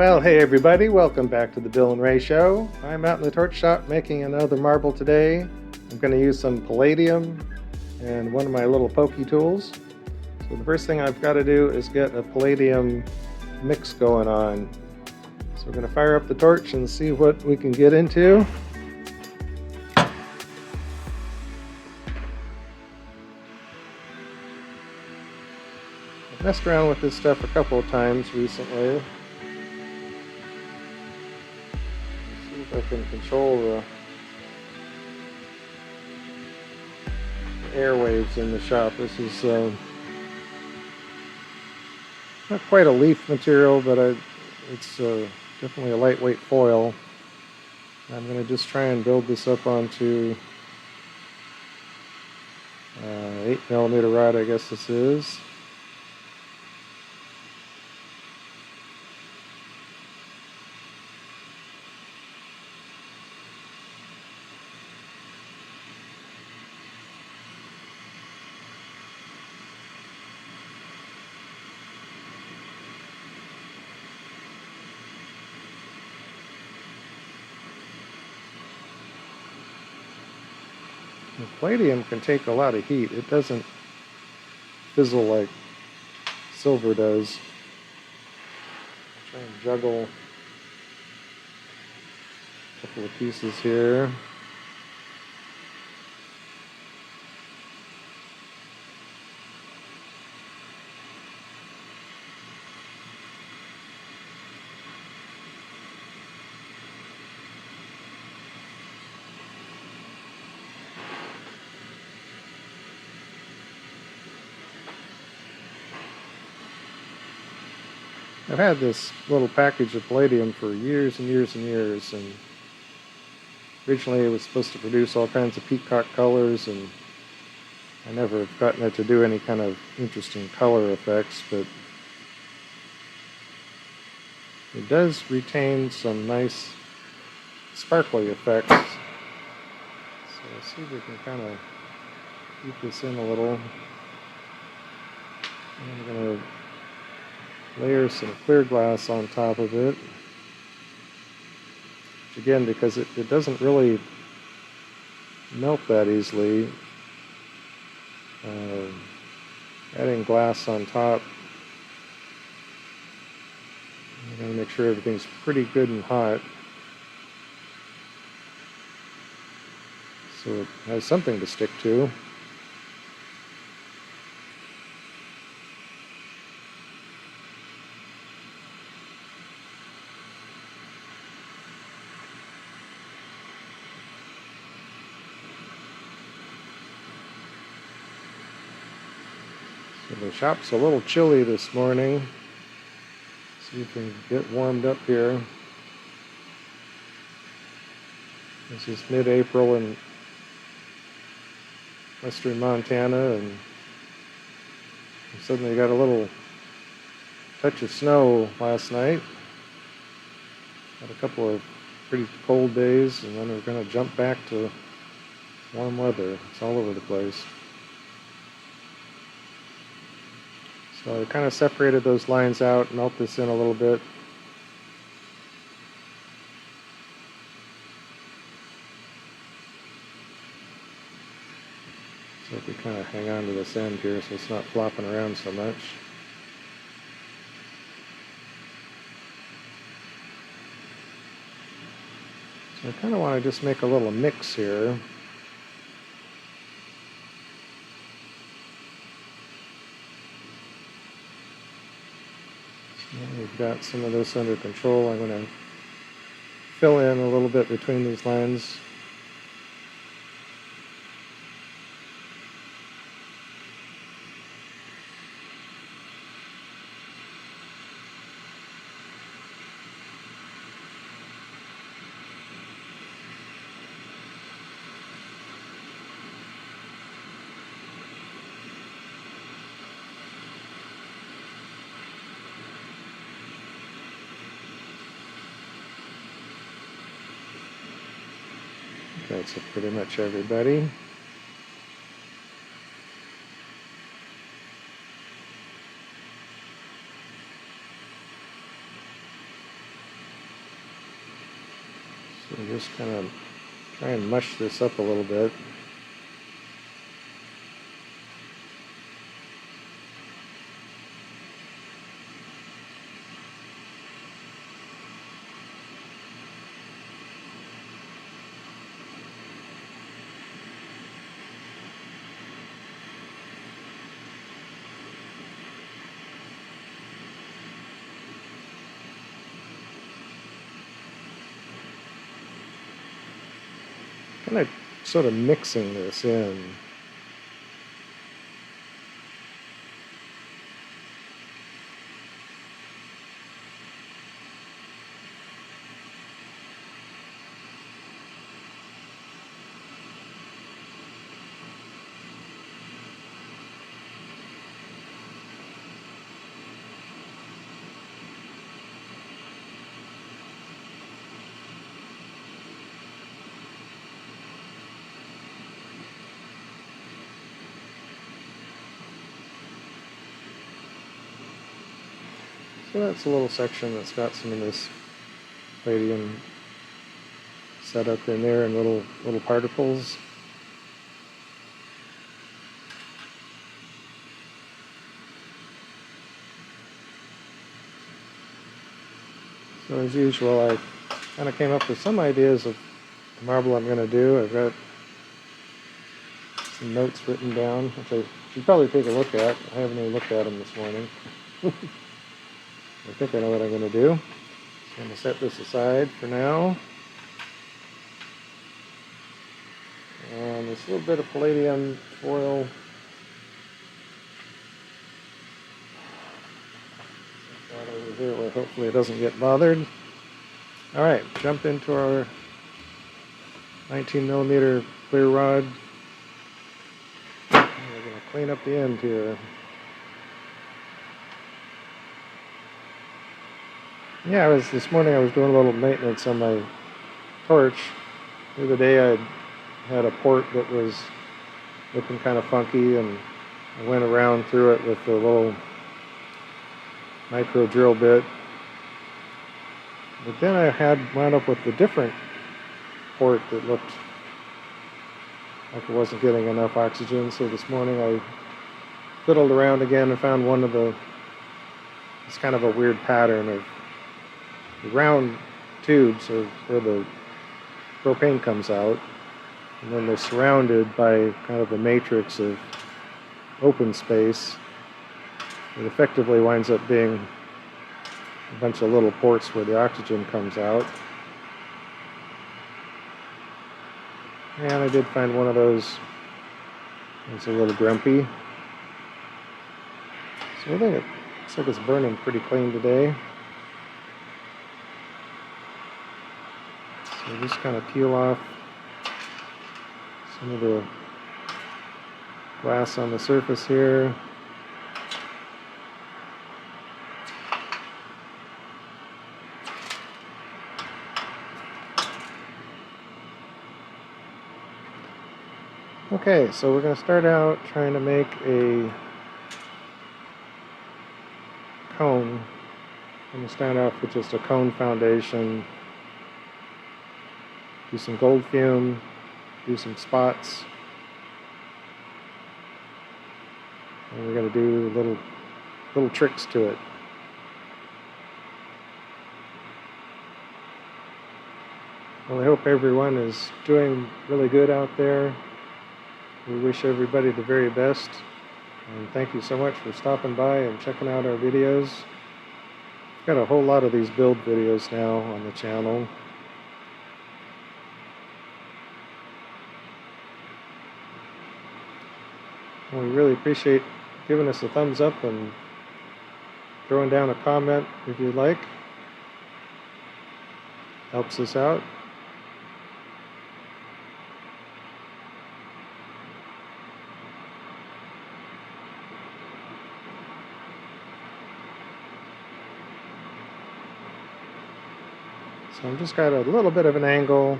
Well, hey everybody, welcome back to the Bill and Rae Show. I'm out in the torch shop making another marble today. I'm going to use some Palladium and one of my little pokey tools. So the first thing I've got to do is get a Palladium mix going on. So we're going to fire up the torch and see what we can get into. I've messed around with this stuff a couple of times recently. I can control the airwaves in the shop. This is not quite a leaf material, but it's definitely a lightweight foil. I'm going to just try and build this up onto 8mm rod, I guess this is. The Palladium can take a lot of heat. It doesn't fizzle like silver does. Try and juggle a couple of pieces here. I've had this little package of Palladium for years and years and years, and originally it was supposed to produce all kinds of peacock colors, and I never have gotten it to do any kind of interesting color effects, but it does retain some nice sparkly effects. So let's see if we can kind of keep this in a little. I'm going to layer some clear glass on top of it. Which again, because it doesn't really melt that easily, adding glass on top, I'm going to make sure everything's pretty good and hot so it has something to stick to. So the shop's a little chilly this morning. See if we can get warmed up here. This is mid-April in western Montana, and we suddenly got a little touch of snow last night. Had a couple of pretty cold days, and then we're going to jump back to warm weather. It's all over the place. So I kind of separated those lines out, melt this in a little bit. So if we kind of hang on to this end here so it's not flopping around so much. So I kind of want to just make a little mix here. We've got some of this under control. I'm going to fill in a little bit between these lines. That's pretty much everybody. So just kind of try and mush this up a little bit. Kind of sort of mixing this in. So that's a little section that's got some of this palladium set up in there in little particles. So as usual, I kind of came up with some ideas of the marble I'm going to do. I've got some notes written down, which I should probably take a look at. I haven't even looked at them this morning. I think I know what I'm going to do. So I'm going to set this aside for now. And this little bit of palladium foil. Set that over here where hopefully it doesn't get bothered. Alright, jump into our 19mm clear rod. We're going to clean up the end here. Yeah, this morning I was doing a little maintenance on my torch. The other day I had a port that was looking kind of funky, and I went around through it with a little micro drill bit. But then I had wound up with a different port that looked like it wasn't getting enough oxygen. So this morning I fiddled around again and found one of it's kind of a weird pattern of the round tubes are where the propane comes out, and then they're surrounded by kind of a matrix of open space. It effectively winds up being a bunch of little ports where the oxygen comes out. And I did find one of those. It's a little grumpy. So I think it looks like it's burning pretty clean today. So just kind of peel off some of the glass on the surface here. Okay, so we're going to start out trying to make a cone. I'm going to start off with just a cone foundation. Do some gold fume, do some spots, and we're going to do little tricks to it. Well, I hope everyone is doing really good out there. We wish everybody the very best, and thank you so much for stopping by and checking out our videos. We've got a whole lot of these build videos now on the channel. We really appreciate giving us a thumbs up and throwing down a comment if you'd like. Helps us out. So I've just got a little bit of an angle.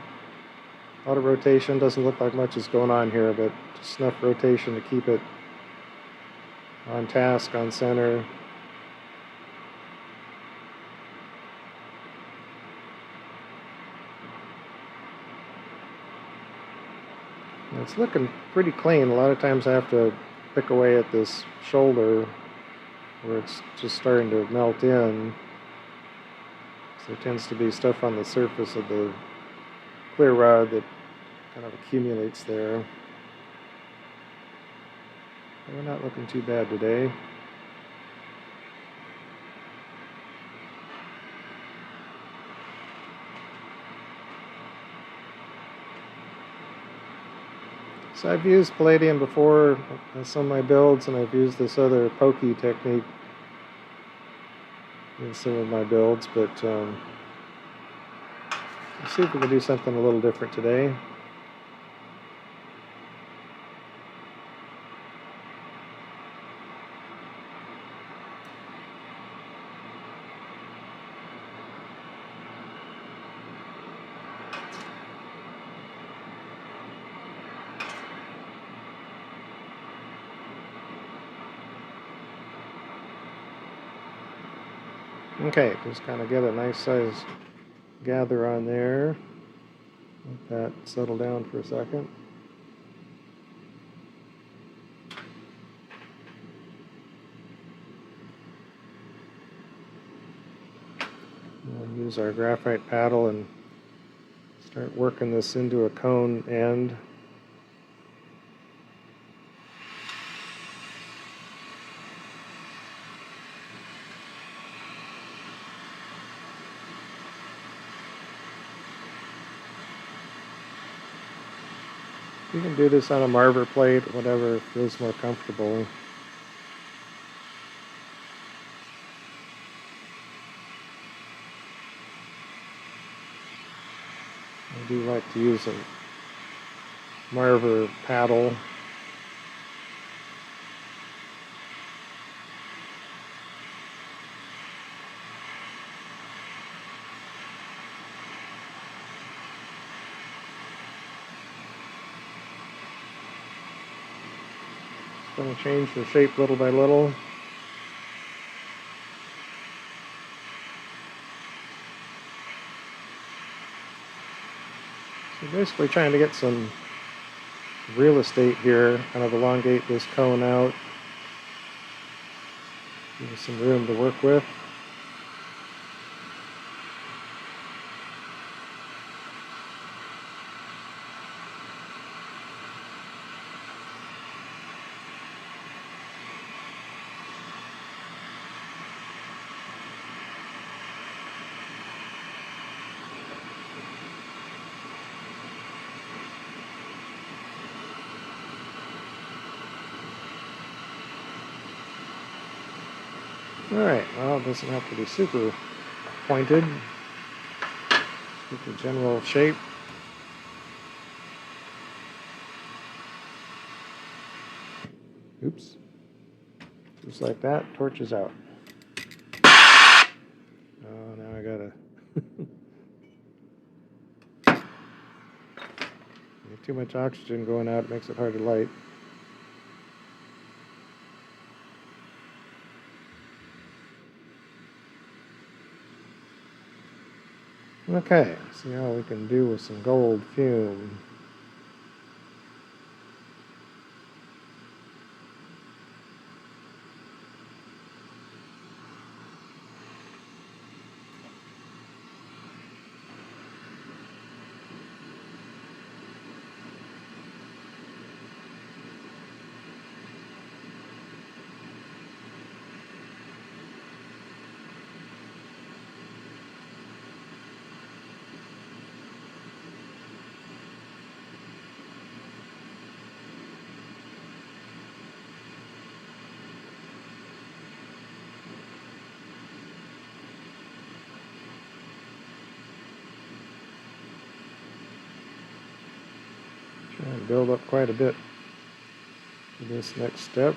A lot of rotation. Doesn't look like much is going on here, but just enough rotation to keep it on task, on center. It's looking pretty clean. A lot of times I have to pick away at this shoulder where it's just starting to melt in. So there tends to be stuff on the surface of the clear rod that kind of accumulates there. But we're not looking too bad today. So I've used Palladium before in some of my builds, and I've used this other pokey technique in some of my builds, but let's see if we can do something a little different today. Okay, just kind of get a nice size gather on there. Let that settle down for a second. We'll use our graphite paddle and start working this into a cone end. You can do this on a marver plate, whatever feels more comfortable. I do like to use a marver paddle. Going to change the shape little by little. So basically trying to get some real estate here, kind of elongate this cone out. Give us some room to work with. Alright, well, it doesn't have to be super pointed. Just get the general shape. Oops. Just like that, torch is out. Oh, now I gotta... Too much oxygen going out makes it hard to light. Okay, see how we can do with some gold fume. Try and build up quite a bit for this next step.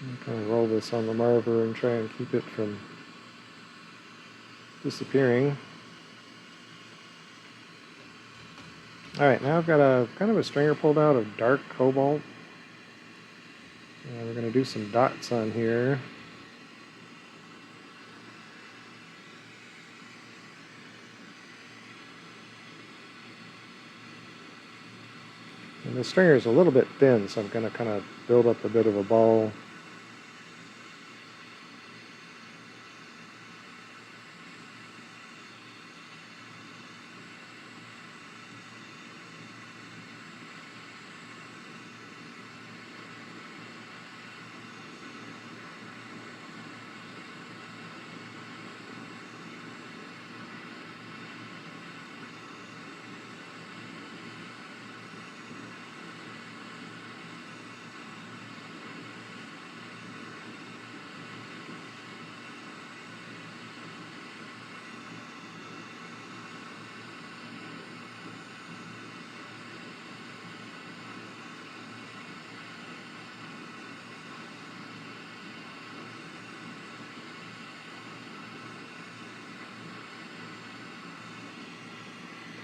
And kind of roll this on the marver and try and keep it from disappearing. Alright, now I've got a kind of a stringer pulled out of dark cobalt. We're going to do some dots on here. And the stringer is a little bit thin, so I'm going to kind of build up a bit of a ball.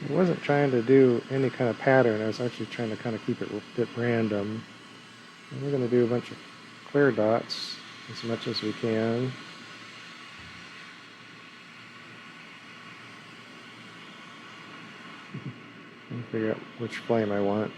I wasn't trying to do any kind of pattern. I was actually trying to kind of keep it a bit random. And we're going to do a bunch of clear dots as much as we can. And figure out which flame I want.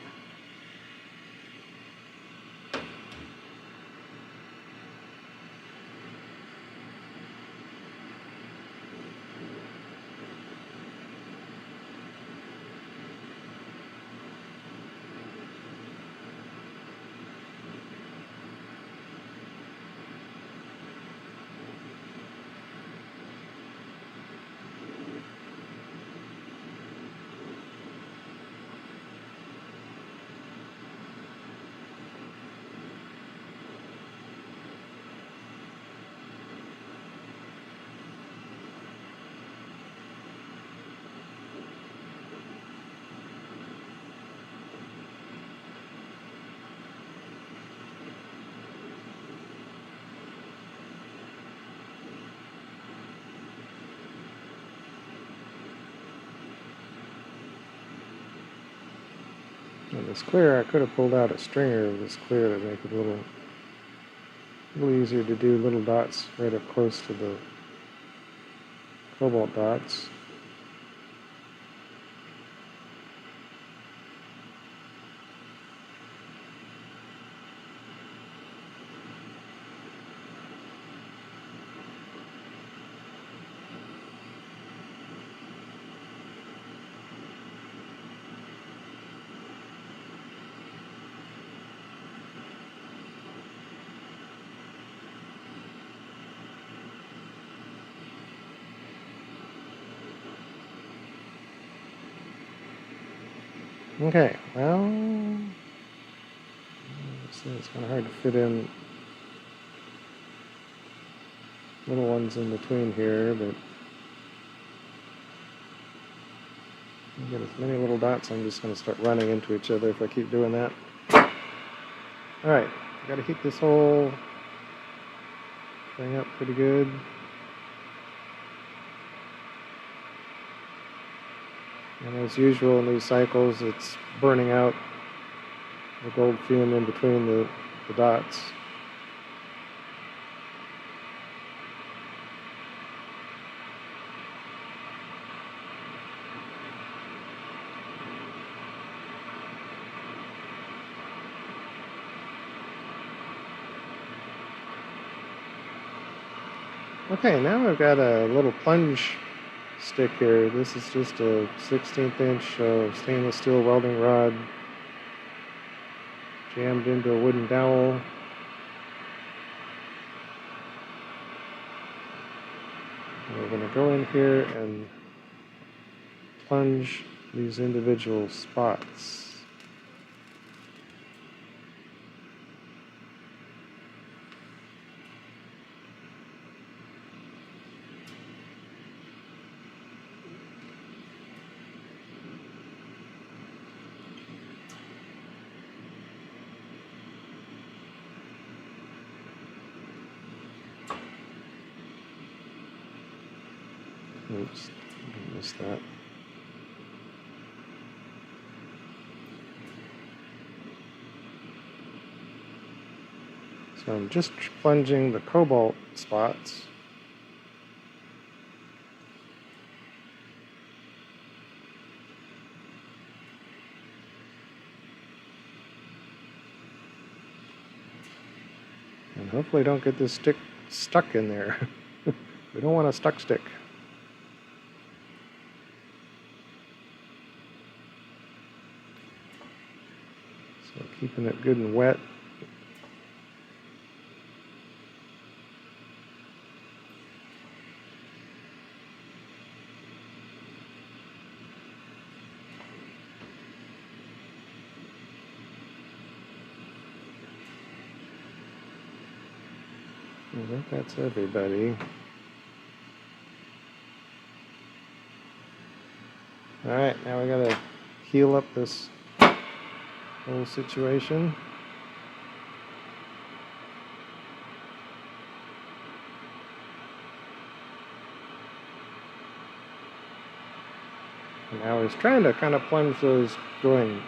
And this clear, I could have pulled out a stringer of this clear to make it a little easier to do little dots right up close to the cobalt dots. Okay, well, it's kind of hard to fit in little ones in between here, but you get as many little dots, I'm just going to start running into each other if I keep doing that. Alright, I got to heat this whole thing up pretty good. And as usual in these cycles, it's burning out the gold fume in between the dots. Okay, now I've got a little plunge stick here. This is just a 1/16 inch stainless steel welding rod jammed into a wooden dowel. And we're going to go in here and plunge these individual spots. Oops, I missed that. So I'm just plunging the cobalt spots. And hopefully don't get this stick stuck in there. We don't want a stuck stick. So keeping it good and wet. I think that's everybody. Alright, now we gotta heal up this whole situation. And I was trying to kind of plunge those going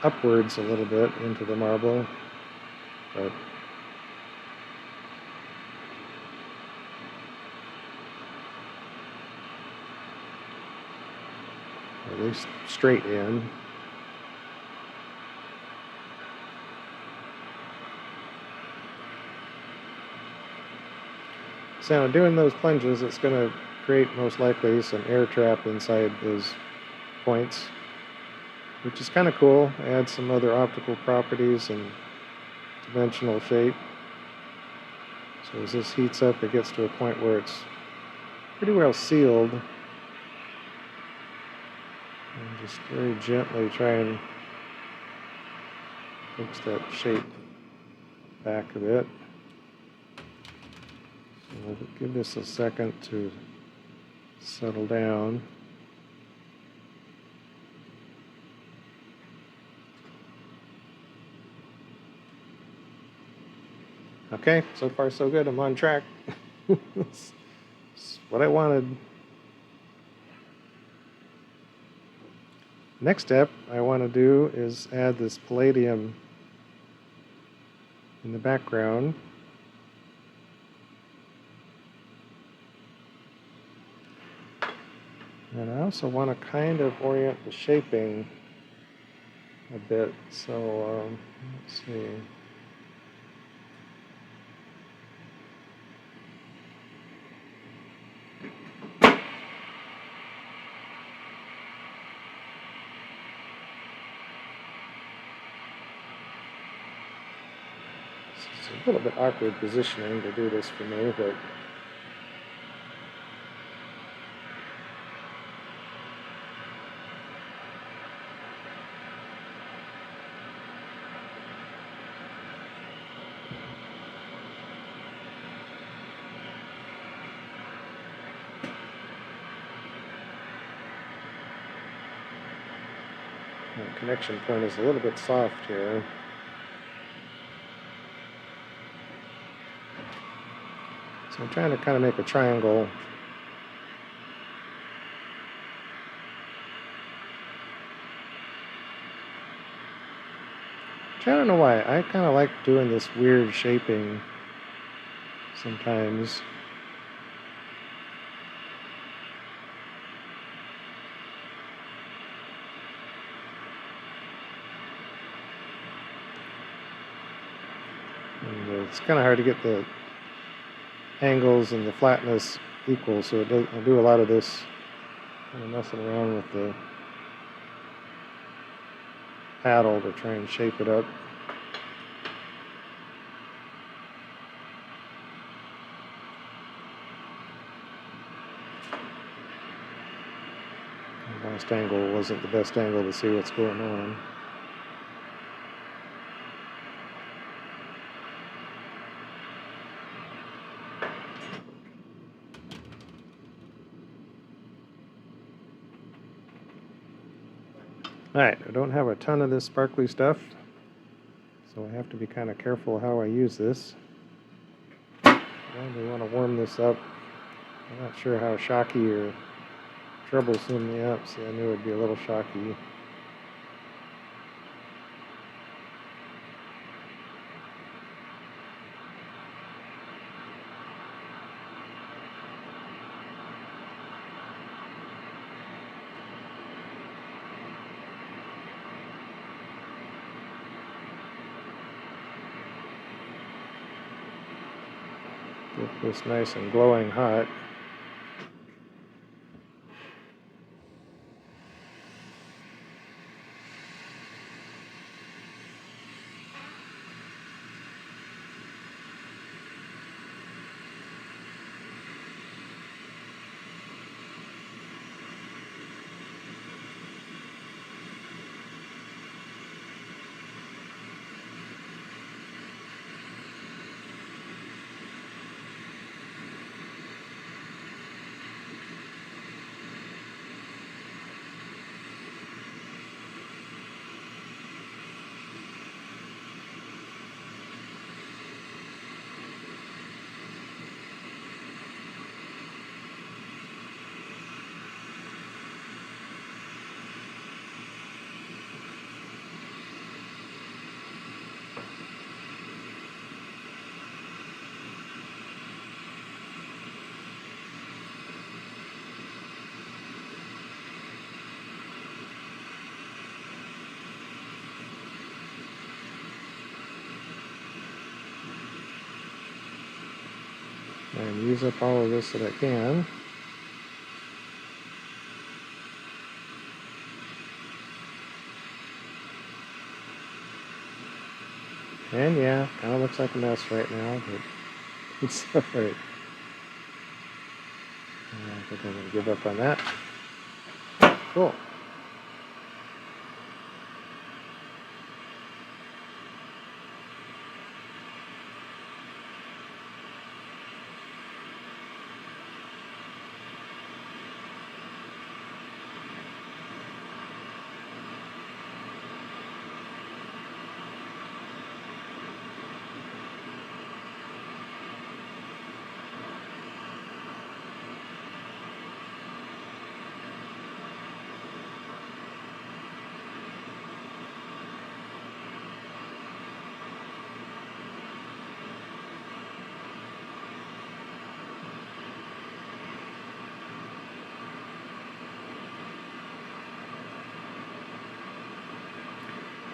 upwards a little bit into the marble, but at least straight in. So doing those plunges, it's going to create most likely some air trap inside those points, which is kind of cool. Add some other optical properties and dimensional shape. So as this heats up, it gets to a point where it's pretty well sealed. And just very gently try and fix that shape back a bit. So we'll give this a second to settle down. Okay, so far so good. I'm on track. That's what I wanted. Next step I want to do is add this Palladium in the background. And I also want to kind of orient the shaping a bit. So let's see. It's a little bit awkward positioning to do this for me, but the connection point is a little bit soft here. So I'm trying to kind of make a triangle. Which I don't know why. I kind of like doing this weird shaping sometimes. And it's kind of hard to get the angles and the flatness equal, so I do a lot of this kind of messing around with the paddle to try and shape it up. The last angle wasn't the best angle to see what's going on. Alright, I don't have a ton of this sparkly stuff, so I have to be kind of careful how I use this. And we want to warm this up. I'm not sure how shocky or troublesome the amp. See, I knew it would be a little shocky. Get this nice and glowing hot. And use up all of this that I can. And yeah, kind of looks like a mess right now, but it's alright. I think I'm going to give up on that. Cool.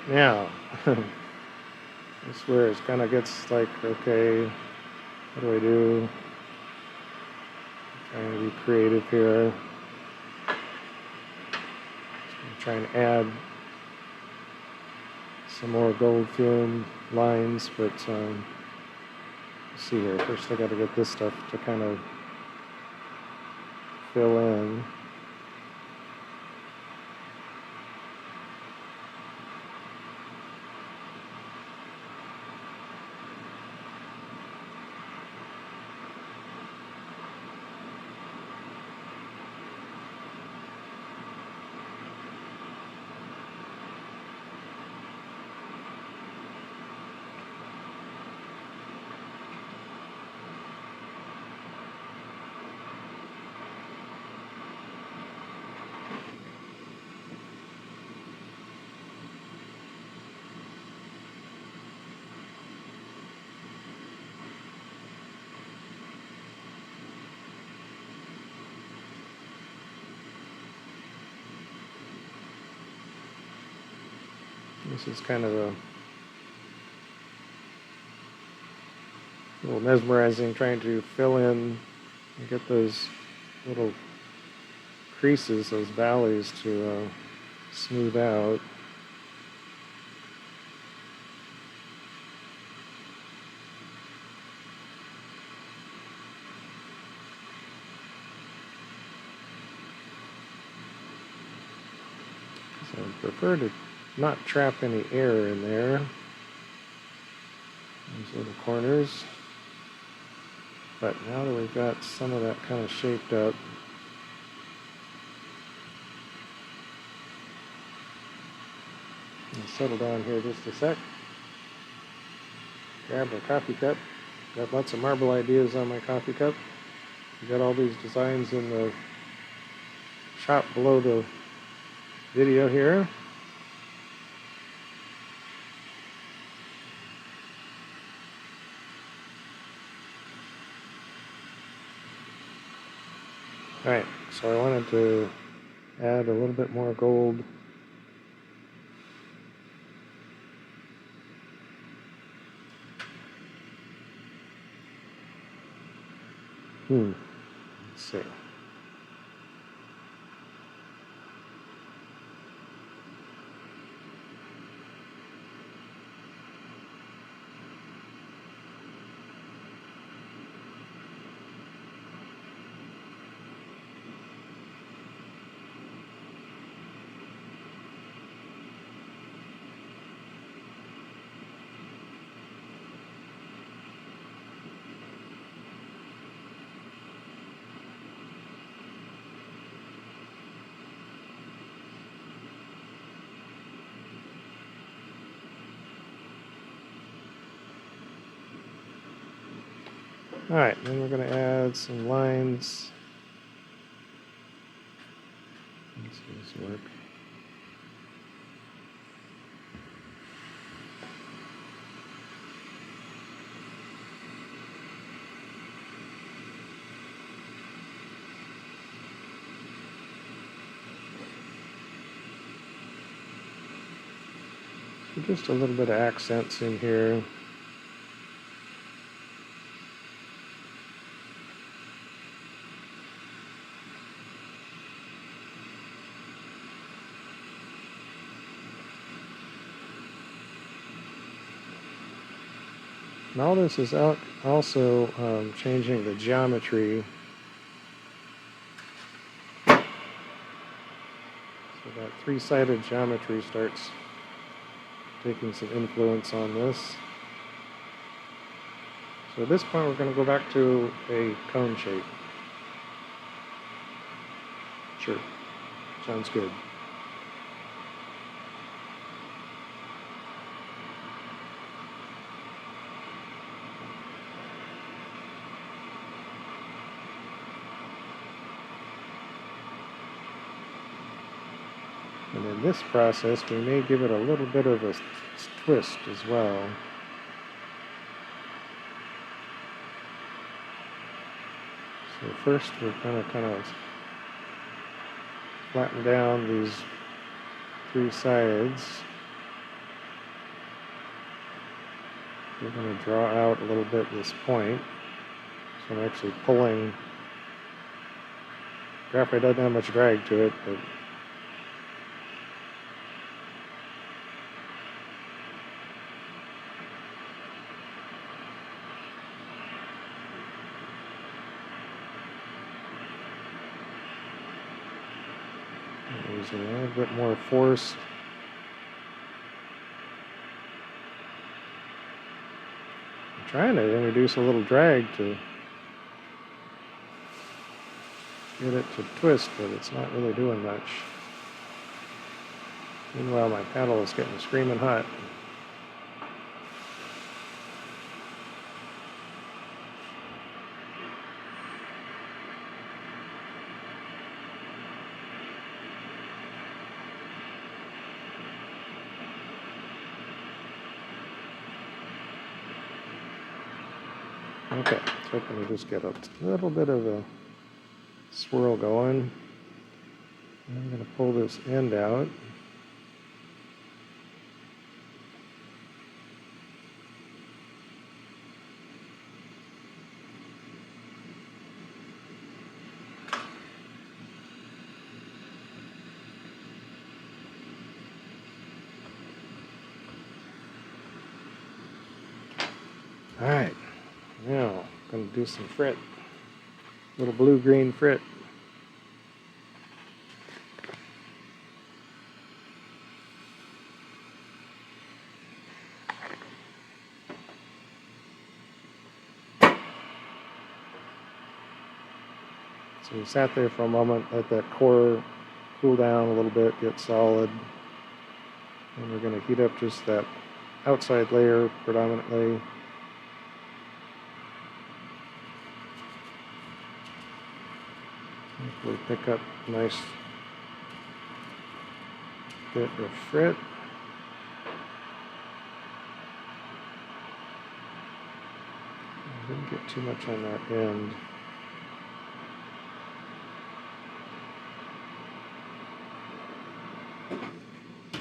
Now, this is where it kind of gets like, okay, what do I do? I'm trying to be creative here. I'm trying to add some more gold fume lines, but let's see here. First, I got to get this stuff to kind of fill in. This is kind of a little mesmerizing, trying to fill in and get those little creases, those valleys to smooth out. So I prefer to not trap any air in there. These little corners. But now that we've got some of that kind of shaped up, I'll settle down here just a sec. Grab a coffee cup. Got lots of marble ideas on my coffee cup. We got all these designs in the shop below the video here. Alright, so I wanted to add a little bit more gold. Let's see. All right, then we're going to add some lines. Let's see this work. So just a little bit of accents in here. And all this is also changing the geometry. So that three-sided geometry starts taking some influence on this. So at this point we're going to go back to a cone shape. Sure, sounds good. And in this process, we may give it a little bit of a twist as well. So first we're going to kind of flatten down these three sides. We're going to draw out a little bit this point. So I'm actually pulling. Graphite doesn't have much drag to it, but using a little bit more force. I'm trying to introduce a little drag to get it to twist, but it's not really doing much. Meanwhile, my paddle is getting screaming hot. Okay, so I'm going to just get a little bit of a swirl going. And I'm going to pull this end out. All right. Now, I'm going to do some frit. Little blue-green frit. So we sat there for a moment, let that core cool down a little bit, get solid. And we're going to heat up just that outside layer predominantly. Hopefully pick up a nice bit of frit. I didn't get too much on that end.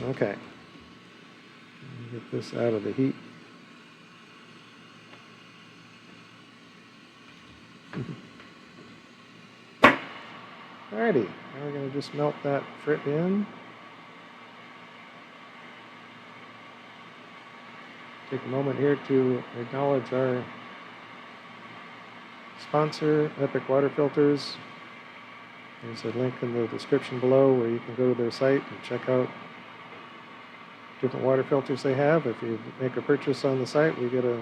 Okay. Get this out of the heat. Alrighty, now we're going to just melt that frit in. Take a moment here to acknowledge our sponsor, Epicwater Filters. There's a link in the description below where you can go to their site and check out different water filters they have. If you make a purchase on the site, we get a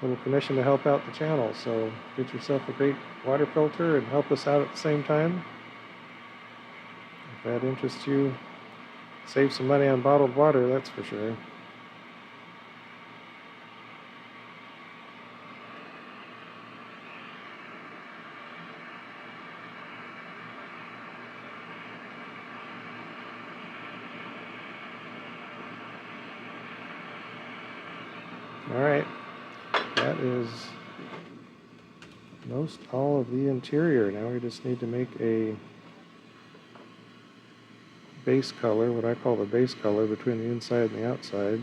little commission to help out the channel. So get yourself a great water filter and help us out at the same time. If that interests you, save some money on bottled water, that's for sure. Alright, that is most all of the interior. Now we just need to make a base color, what I call the base color between the inside and the outside.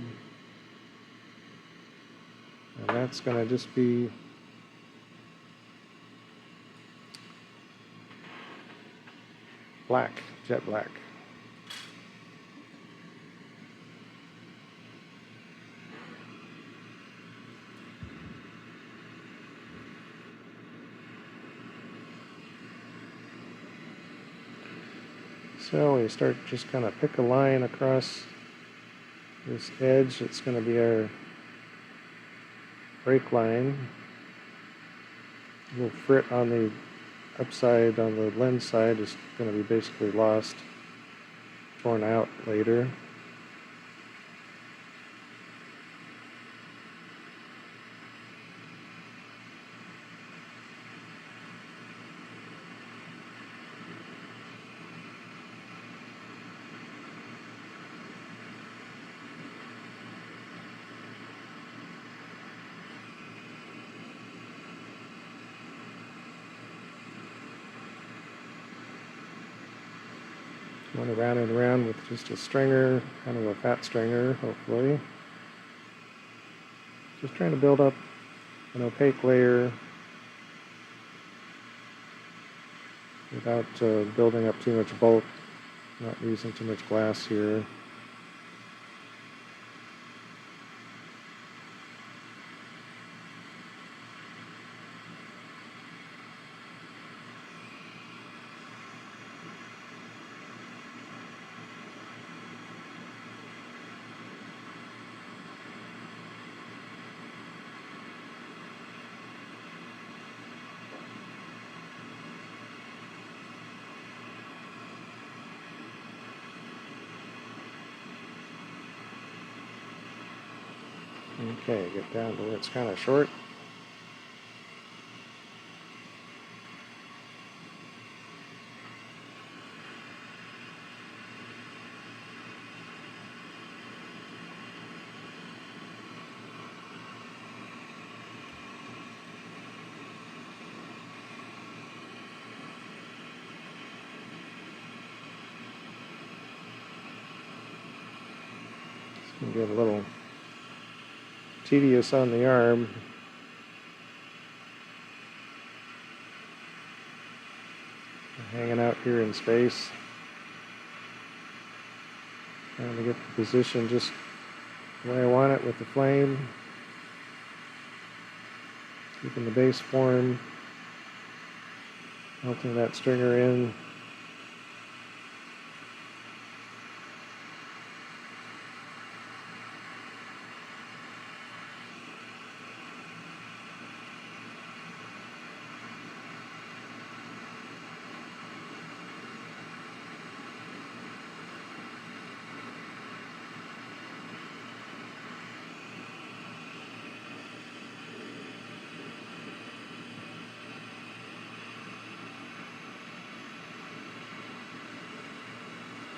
And that's going to just be black, jet black. So we start just kind of pick a line across this edge. It's going to be our break line. A little frit on the upside, on the lens side, is going to be basically lost, torn out later. Going around and around with just a stringer, kind of a fat stringer, hopefully. Just trying to build up an opaque layer without building up too much bulk, not using too much glass here. Okay, get down to where it's kind of short. It's going to get a little tedious on the arm. Hanging out here in space. Trying to get the position just the way I want it with the flame. Keeping the base form. Melting that stringer in.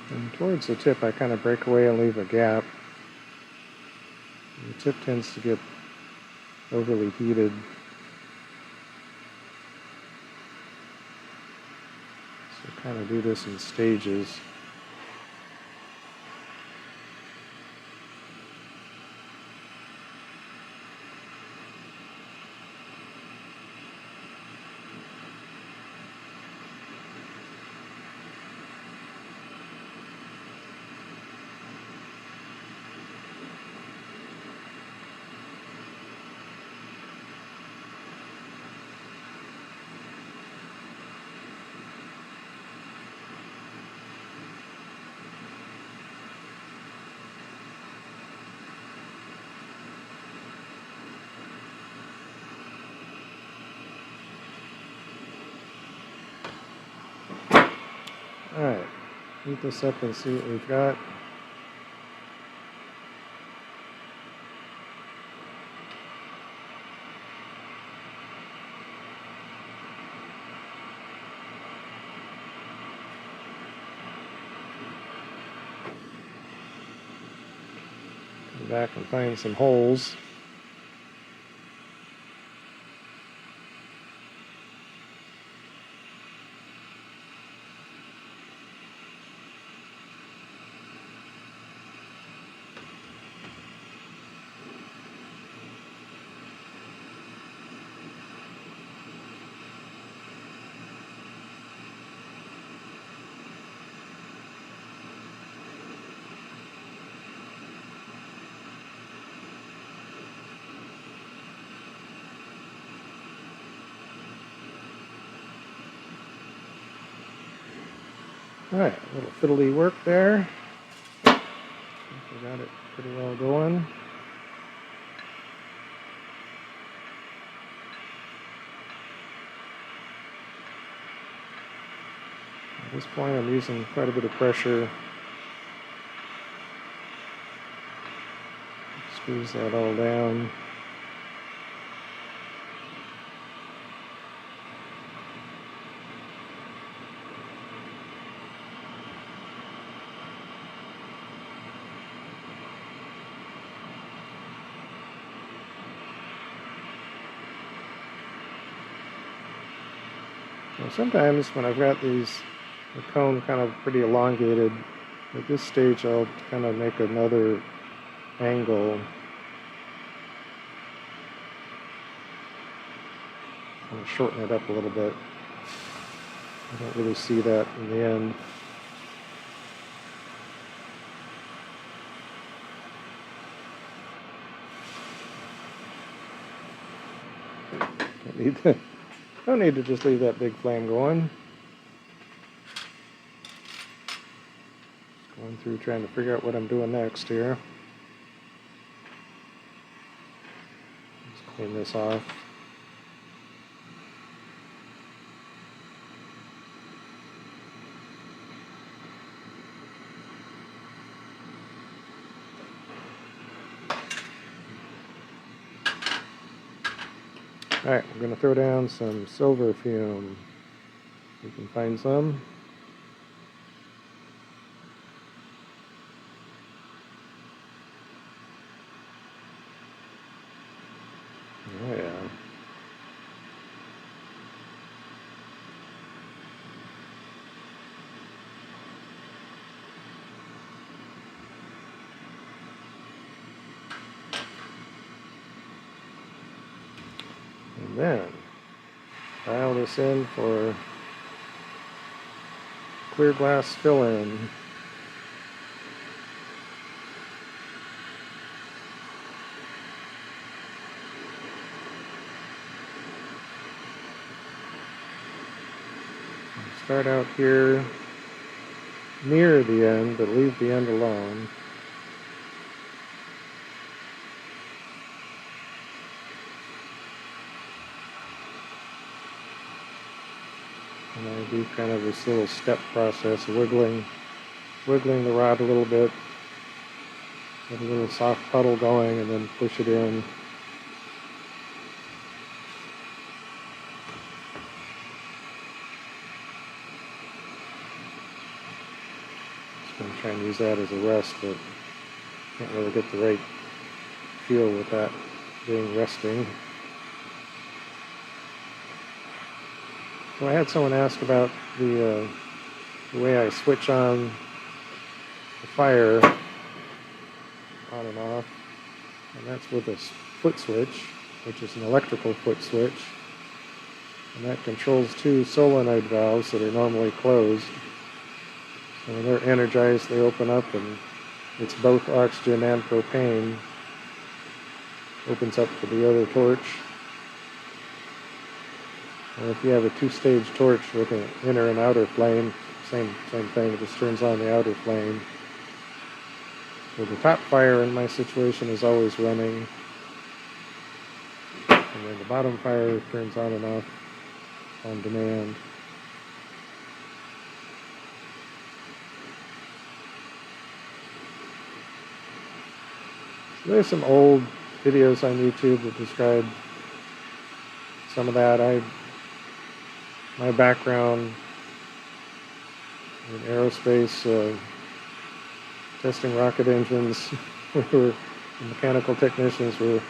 And towards the tip, I kind of break away and leave a gap. The tip tends to get overly heated. So kind of do this in stages. Alright, heat this up and see what we've got. Come back and find some holes. Alright, a little fiddly work there. I think we got it pretty well going. At this point I'm using quite a bit of pressure. Squeeze that all down. Now sometimes when I've got the cone kind of pretty elongated, at this stage I'll kind of make another angle and shorten it up a little bit. I don't really see that in the end. Don't need to just leave that big flame going. Just going through trying to figure out what I'm doing next here. Let's clean this off. Alright, we're going to throw down some silver fume. We can find some. Oh yeah. And then dial this in for clear glass fill-in. Start out here near the end, but leave the end alone. And I do kind of this little step process, wiggling the rod a little bit, get a little soft puddle going, and then push it in. Just going to try and use that as a rest, but can't really get the right feel with that being resting. So I had someone ask about the way I switch on the fire on and off, and that's with a foot switch, which is an electrical foot switch, and that controls two solenoid valves that are normally closed. So when they're energized, they open up, and it's both oxygen and propane. Opens up to the other torch. And if you have a two-stage torch with an inner and outer flame, same thing, it just turns on the outer flame. So the top fire in my situation is always running, and then the bottom fire turns on and off on demand. There's some old videos on YouTube that describe some of that. My background in aerospace, testing rocket engines, we were mechanical technicians. Were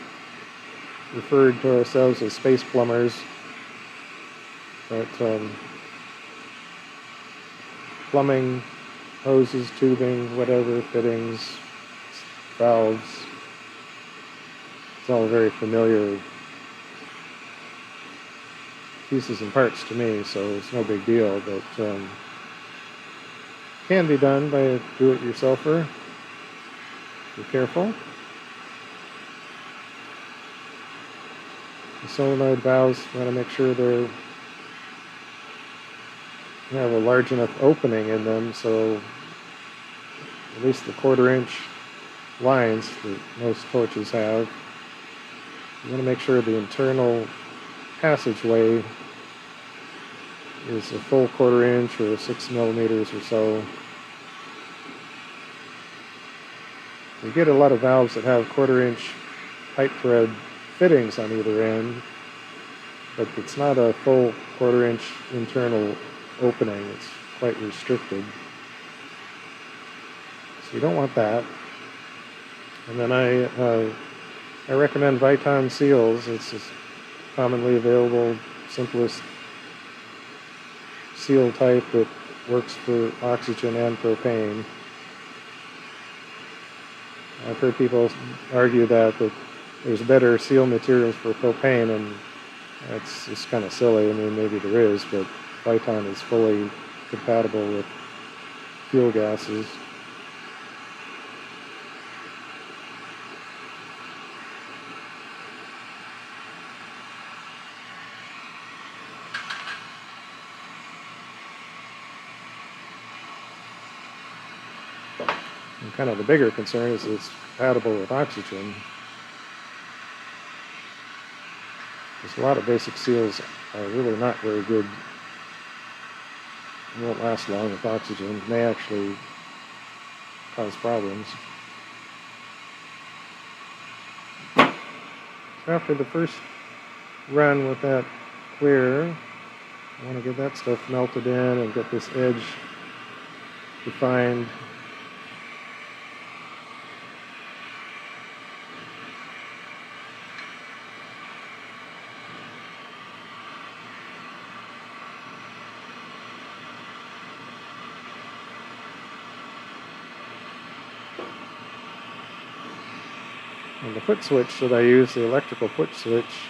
referred to ourselves as space plumbers, but plumbing, hoses, tubing, whatever, fittings, valves, it's all very familiar pieces and parts to me, so it's no big deal, but can be done by a do-it-yourselfer. Be careful. The solenoid valves, you want to make sure they have a large enough opening in them, so at least the 1/4 inch lines that most torches have. You want to make sure the internal passageway is a full 1/4 inch or 6 millimeters or so. You get a lot of valves that have 1/4 inch pipe thread fittings on either end, but it's not a full 1/4 inch internal opening. It's quite restricted. So you don't want that. And then I recommend Viton seals. It's a commonly available, simplest seal type that works for oxygen and propane. I've heard people argue that there's better seal materials for propane, and that's just kind of silly. I mean, maybe there is, but Viton is fully compatible with fuel gases. And kind of the bigger concern is it's compatible with oxygen. Because a lot of basic seals are really not very good. They won't last long with oxygen. May actually cause problems. So after the first run with that clear, I want to get that stuff melted in and get this edge defined. And the foot switch that I use, the electrical foot switch,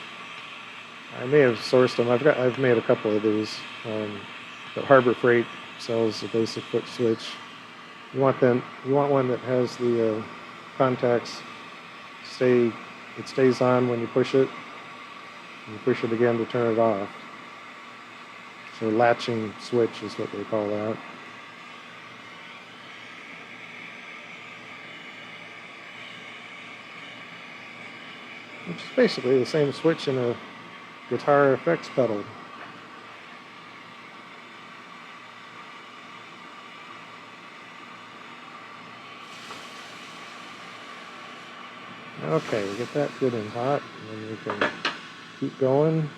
I may have sourced them. I've made a couple of these. But Harbor Freight sells the basic foot switch. You want one that has the contacts it stays on when you push it. And you push it again to turn it off. So latching switch is what they call that. Which is basically the same switch in a guitar effects pedal. Okay, we get that good and hot, and then we can keep going.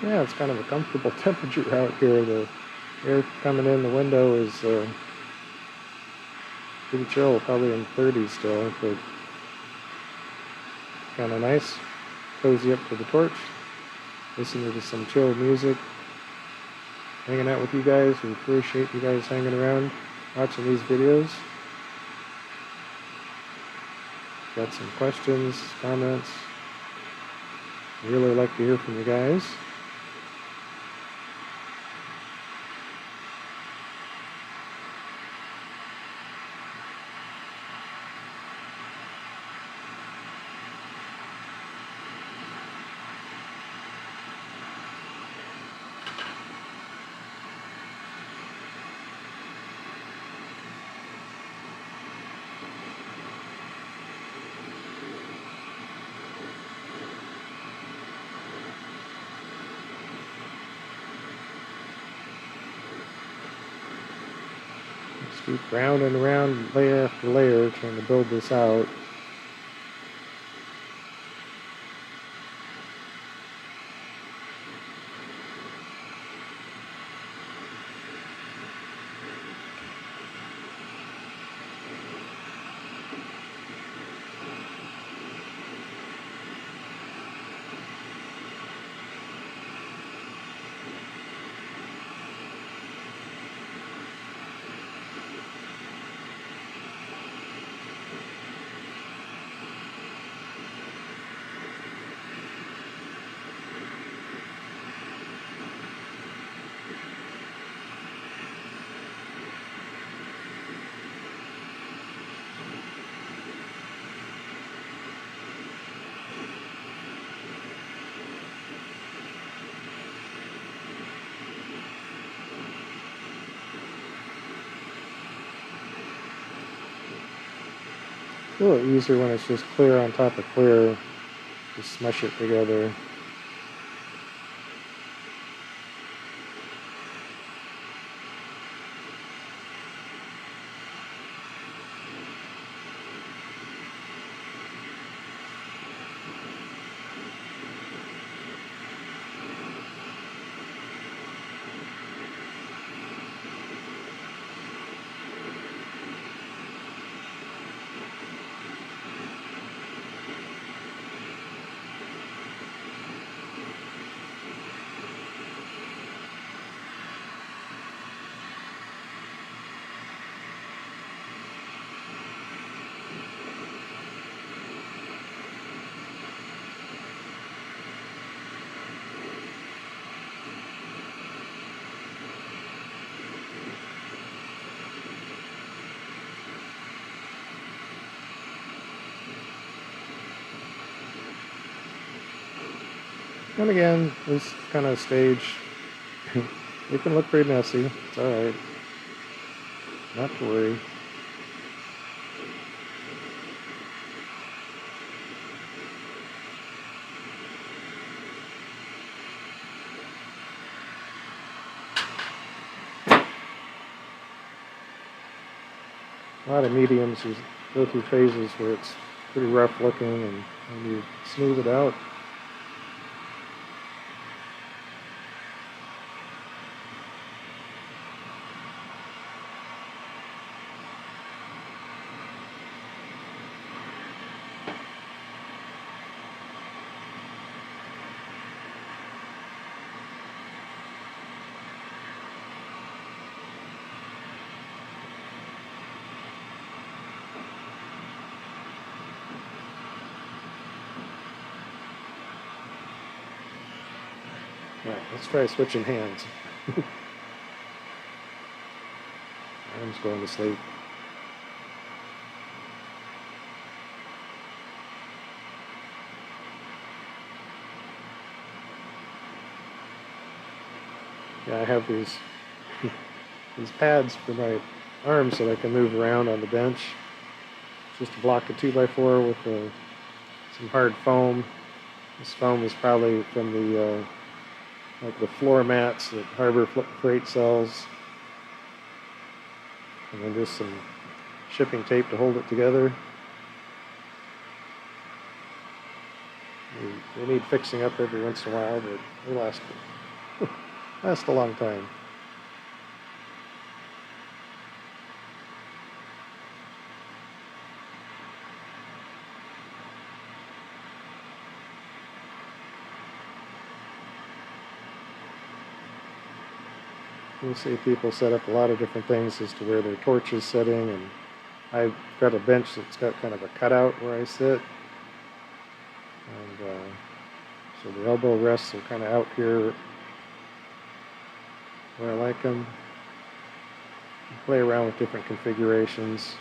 Yeah, it's kind of a comfortable temperature out here. The Air coming in the window is pretty chill, probably in 30s still, but kind of nice. Cozy up to the torch, listening to some chill music, hanging out with you guys. We appreciate you guys hanging around, watching these videos. Got some questions, comments. I'd really like to hear from you guys. Just keep rounding around layer after layer, trying to build this out. It's a little easier when it's just clear on top of clear. Just smush it together. And again, this kind of stage, it can look pretty messy. It's alright. Not to worry. A lot of mediums, you go through phases where it's pretty rough looking, and you smooth it out. Alright, let's try switching hands. Arm's going to sleep. Yeah, I have these pads for my arms so that I can move around on the bench. Just a block of 2x4 with some hard foam. This foam is probably from the like the floor mats that Harbor Freight sells. And then just some shipping tape to hold it together. They need fixing up every once in a while, but they last a long time. You see people set up a lot of different things as to where their torch is sitting, and I've got a bench that's got kind of a cutout where I sit, and so the elbow rests are kind of out here where I like them. Play around with different configurations.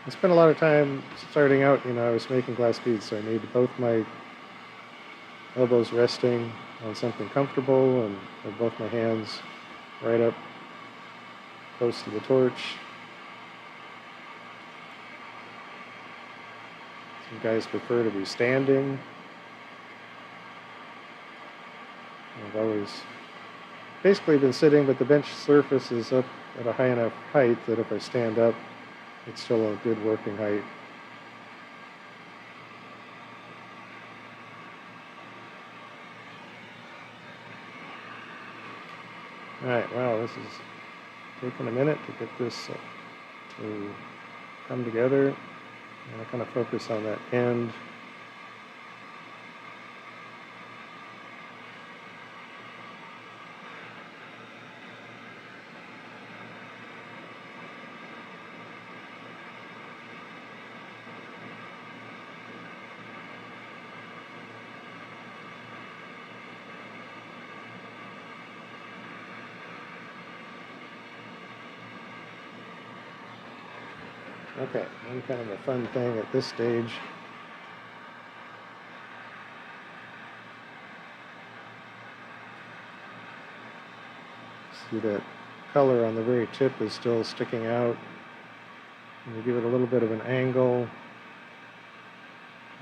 I spent a lot of time starting out, I was making glass beads, so I needed both my elbows resting on something comfortable and have both my hands right up close to the torch. Some guys prefer to be standing. I've always basically been sitting, but the bench surface is up at a high enough height that if I stand up, it's still a good working height. Alright, wow, this is taking a minute to get this to come together. And I kind of focus on that end. Okay, one kind of a fun thing at this stage. See that color on the very tip is still sticking out. And you give it a little bit of an angle.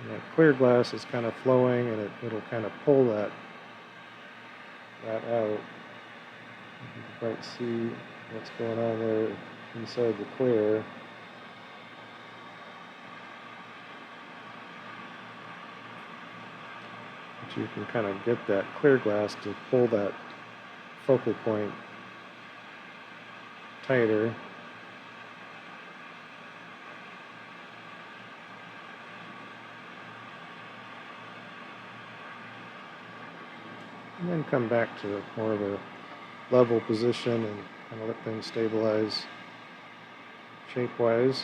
And that clear glass is kind of flowing, and it'll kind of pull that out. You can quite see what's going on there inside the clear. But you can kind of get that clear glass to pull that focal point tighter. And then come back to more of a level position and kind of let things stabilize shape-wise.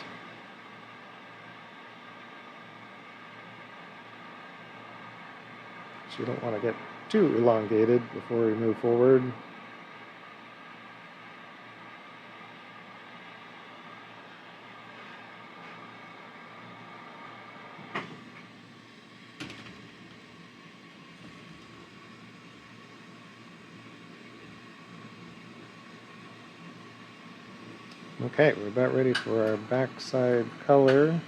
So you don't want to get too elongated before we move forward. Okay, we're about ready for our backside color.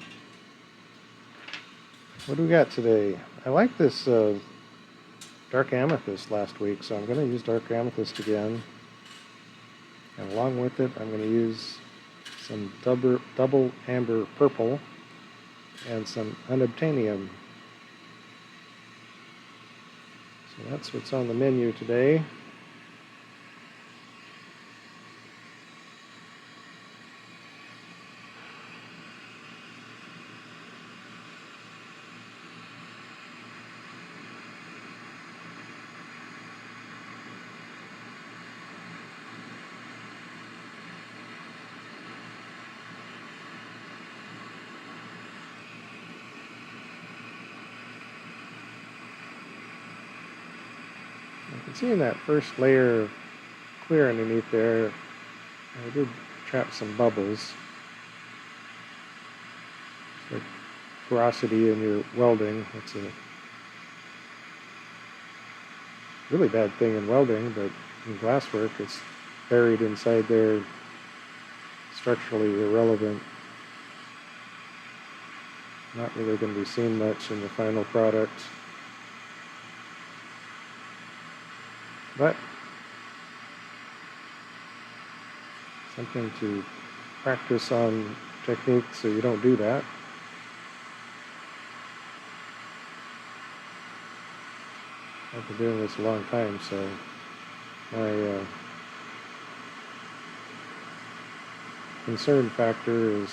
What do we got today? I like this Dark Amethyst last week, so I'm going to use Dark Amethyst again. And along with it, I'm going to use some double amber purple and some Unobtanium. So that's what's on the menu today. You can see in that first layer of clear underneath there, I did trap some bubbles. It's like porosity in your welding. It's a really bad thing in welding, but in glasswork it's buried inside there, structurally irrelevant. Not really going to be seen much in the final product. But something to practice on technique so you don't do that. I've been doing this a long time, so my concern factor is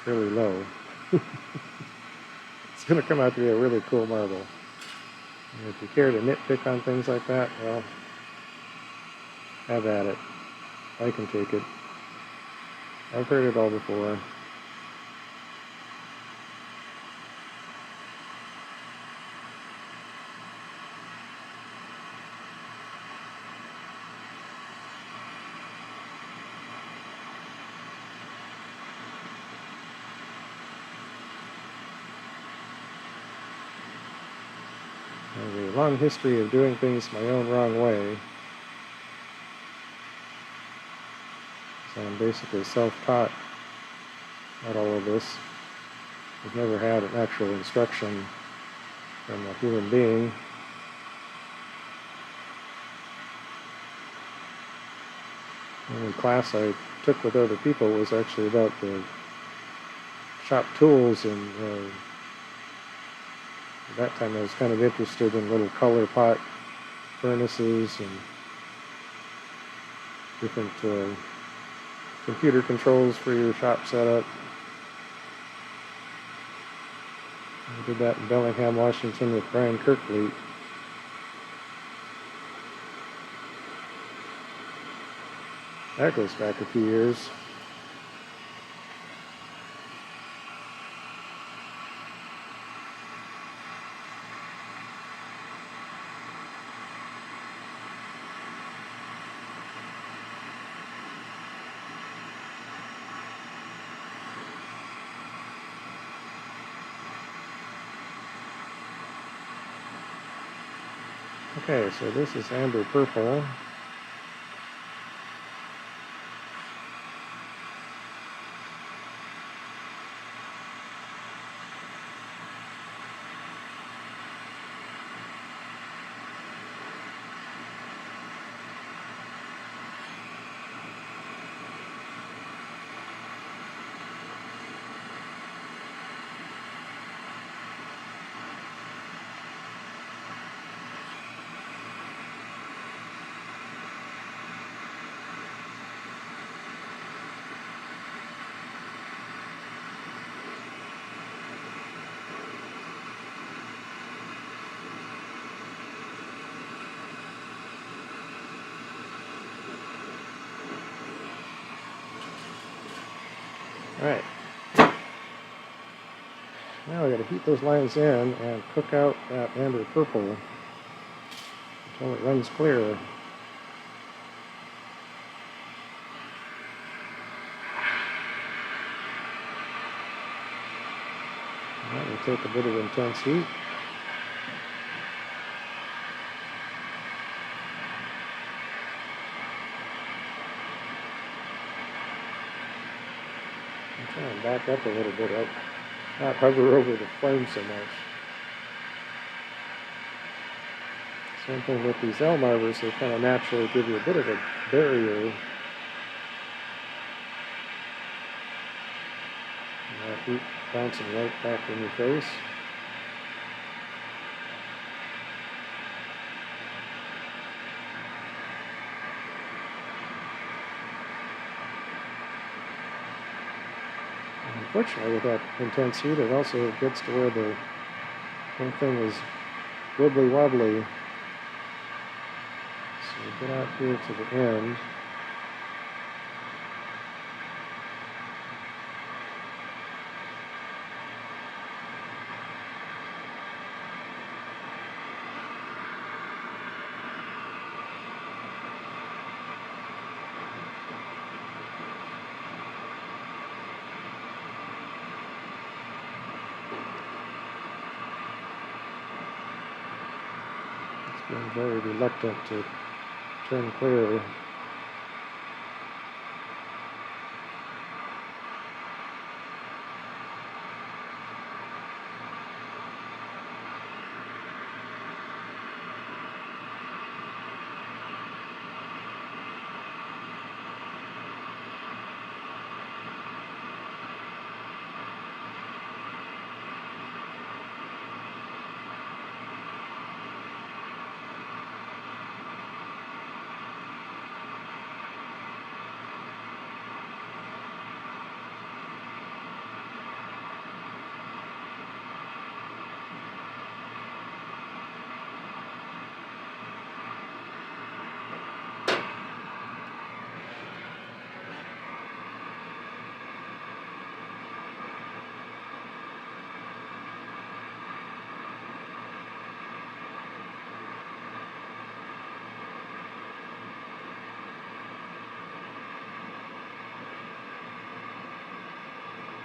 fairly low. It's going to come out to be a really cool marble. And if you care to nitpick on things like that, well, have at it. I can take it. I've heard it all before. I have a long history of doing things my own wrong way. So I'm basically self-taught at all of this. I've never had an actual instruction from a human being. The only class I took with other people was actually about the shop tools, and at that time I was kind of interested in little color pot furnaces and different computer controls for your shop setup. I did that in Bellingham, Washington with Brian Kirkfleet. That goes back a few years. Okay, so this is amber purple. Alright, now we got to heat those lines in and cook out that amber purple until it runs clear. That will take a bit of intense heat. I'm trying to back up a little bit, not hover over the flame so much. Same thing with these L marbles, they kind of naturally give you a bit of a barrier. And that heat bouncing right back in your face. Unfortunately, with that intense heat, it also gets to where the whole thing is wibbly wobbly. So we get out here to the end. Being very reluctant to turn clear.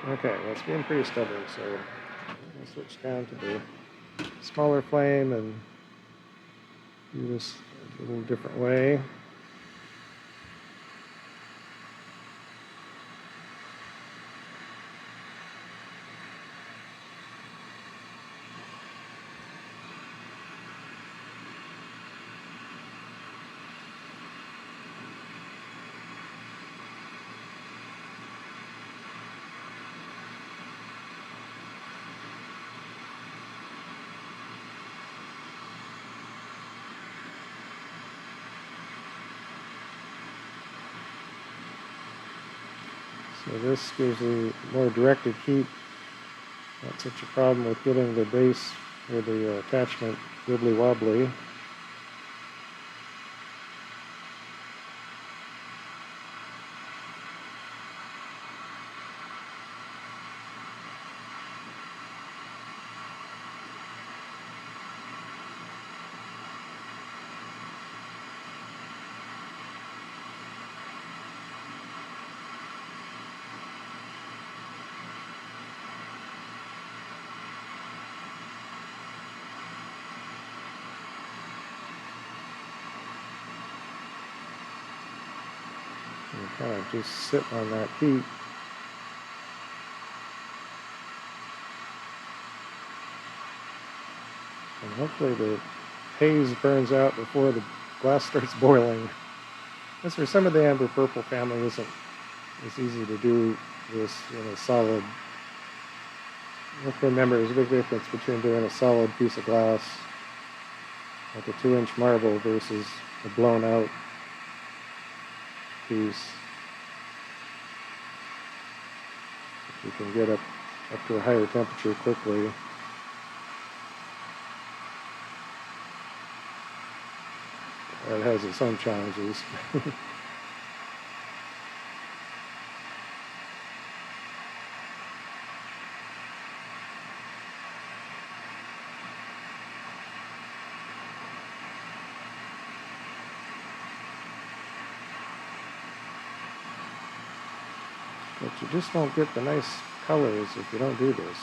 Okay, well, it's being pretty stubborn, so I'll switch down to the smaller flame and do this a little different way. So this gives you more directed heat. Not such a problem with getting the base or the attachment wibbly wobbly. And kind of just sit on that heat. And hopefully the haze burns out before the glass starts boiling. As for some of the amber purple family, isn't as easy to do this in a solid. You have to remember there's a big difference between doing a solid piece of glass, like a 2-inch marble, versus a blown out piece. You can get up to a higher temperature quickly. It has its own challenges. But you just won't get the nice colors if you don't do this.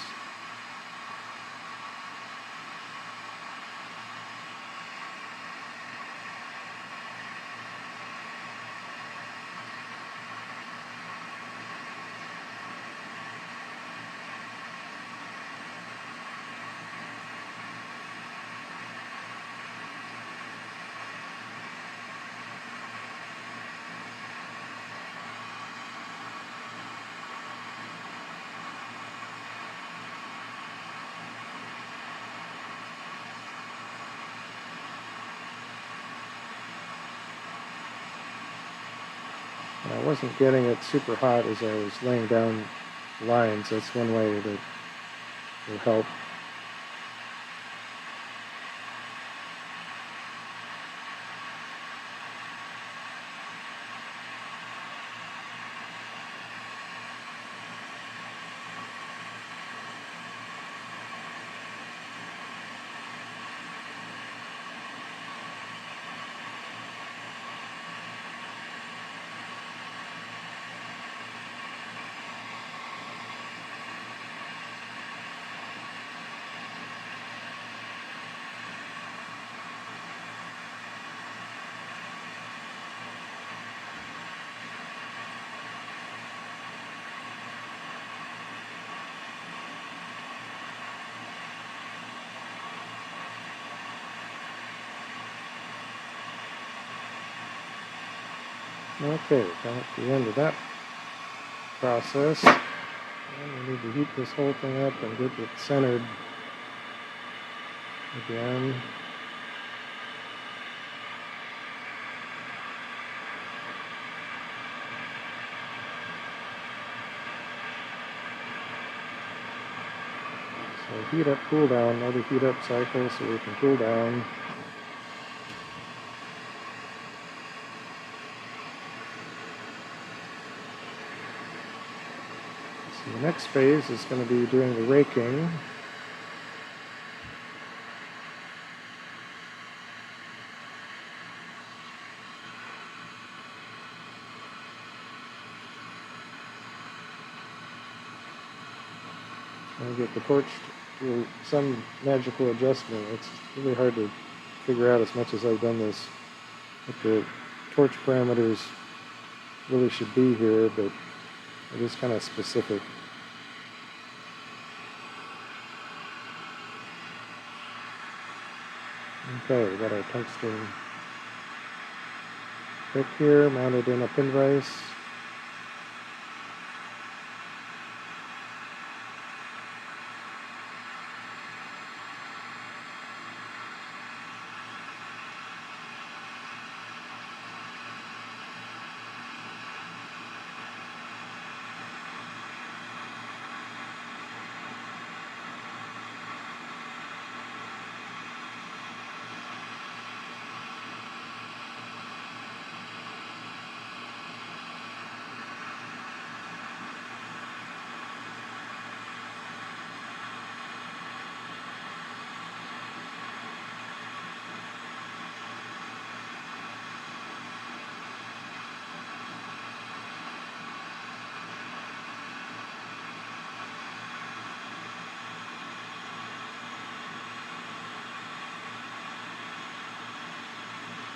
And I wasn't getting it super hot as I was laying down lines. That's one way that will help. Okay, down at the end of that process, and we need to heat this whole thing up and get it centered again. So heat up, cool down, another heat up cycle so we can cool down. So the next phase is going to be doing the raking. and get the torch to do some magical adjustment. It's really hard to figure out as much as I've done this what the torch parameters really should be here, but it is kind of specific. Okay, we got our tungsten pick here mounted in a pin vise.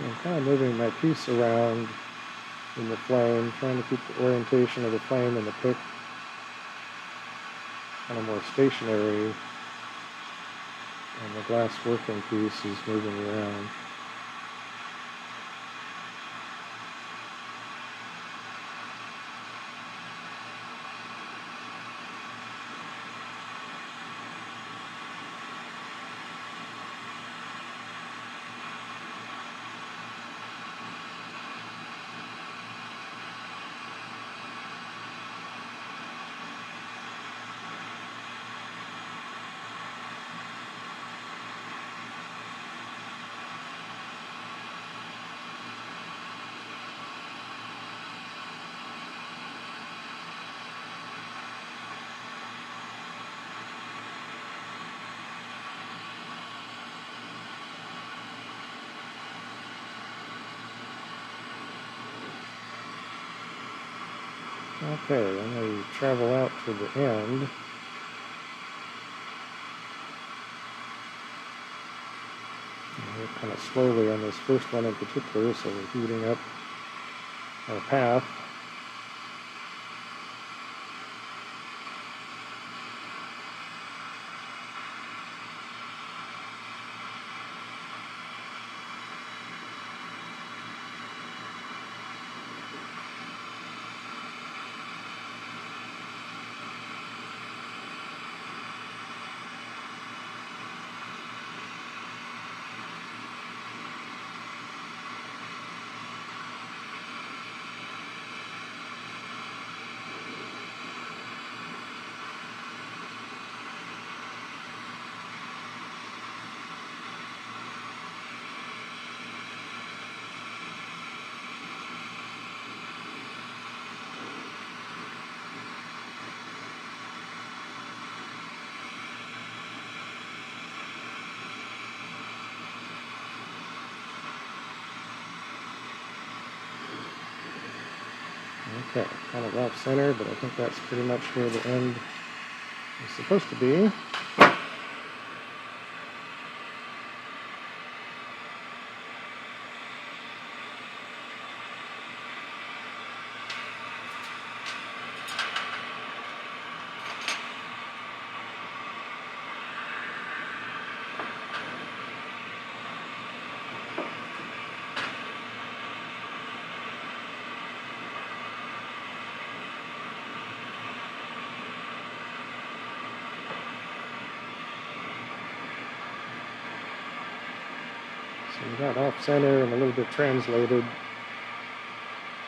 I'm kind of moving my piece around in the flame, trying to keep the orientation of the flame and the pick kind of more stationary, and the glass working piece is moving around. Okay, I'm going to travel out to the end. And we're kind of slowly on this first one in particular, so we're heating up our path. Okay, kind of off center, but I think that's pretty much where the end is supposed to be. So we got off center and a little bit translated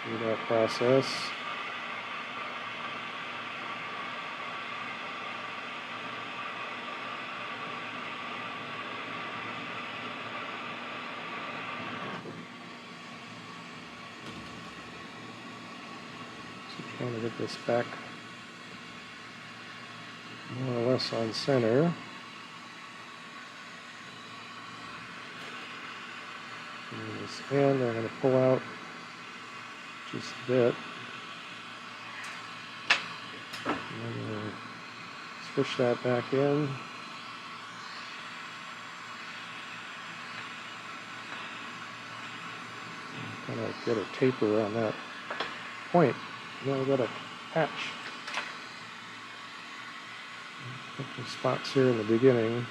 through that process. So trying to get this back more or less on center. And this end, I'm going to pull out just a bit. And then I'm going to push that back in. Kind of get a taper on that point. Now I've got a patch. A couple spots here in the beginning.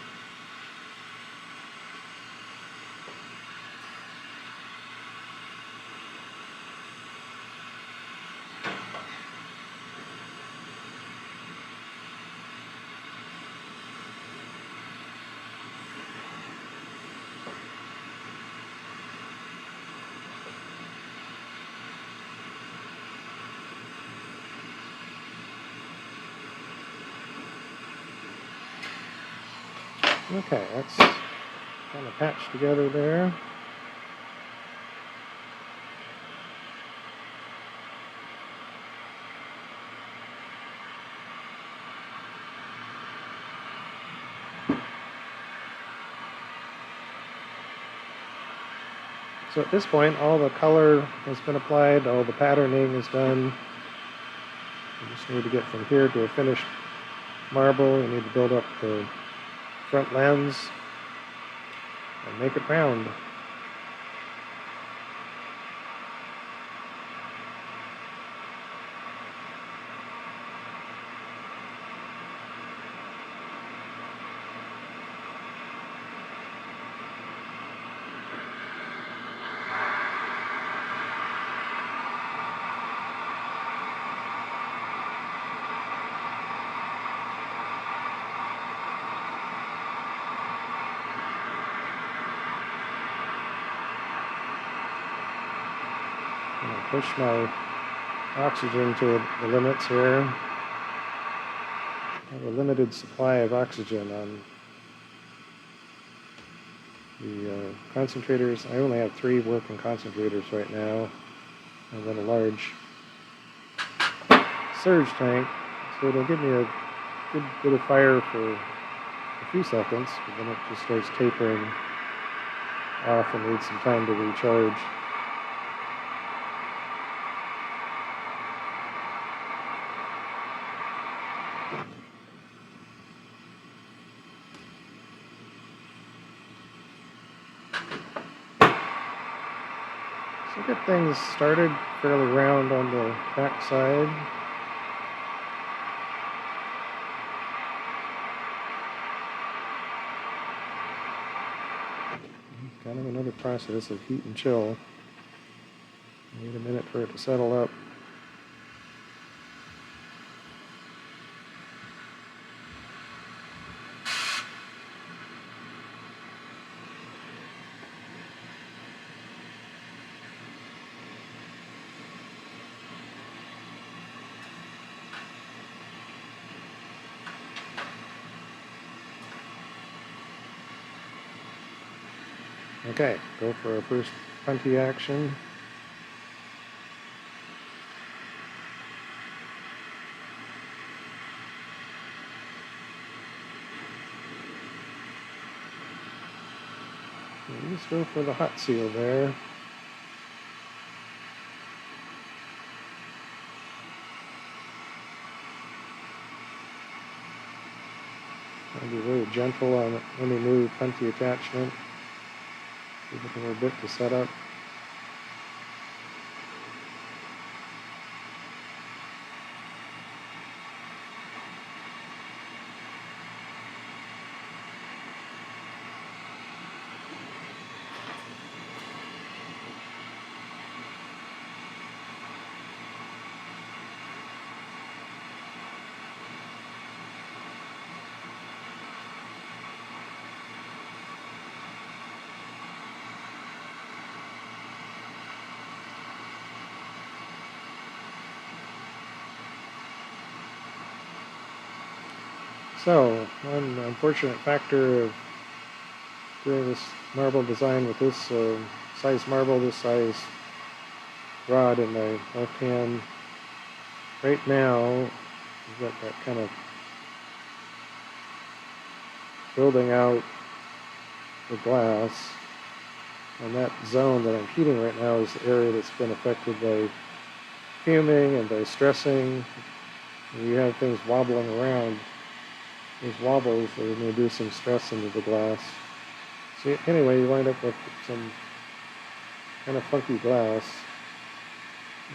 Okay, that's kind of patched together there. So at this point, all the color has been applied, all the patterning is done. You just need to get from here to a finished marble. You need to build up the front lens and make it round. Push my oxygen to the limits here. I have a limited supply of oxygen on the concentrators. I only have 3 working concentrators right now, and then a large surge tank, so it'll give me a good bit of fire for a few seconds, but then it just starts tapering off and needs some time to recharge. So get things started fairly round on the back side. Kind of another process of heat and chill. Wait a minute for it to settle up. Okay, go for our first punty action. And just go for the hot seal there. I'll be very gentle on any new punty attachment. Give it a little bit to set up. So, one unfortunate factor of doing this marble design with this size marble, this size rod in my left hand, right now, I've got that kind of building out the glass, and that zone that I'm heating right now is the area that's been affected by fuming and by stressing. And you have things wobbling around. those wobbles are going to introduce some stress into the glass. So anyway, you wind up with some kind of funky glass.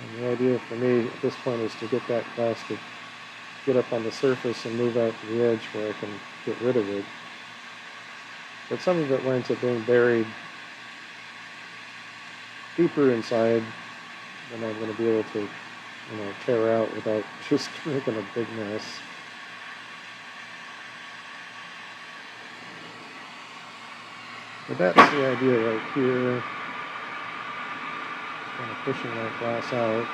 And the idea for me at this point is to get that glass to get up on the surface and move out to the edge where I can get rid of it. But some of it winds up being buried deeper inside than I'm going to be able to, tear out without just making a big mess. But that's the idea right here. Kind of pushing that glass out.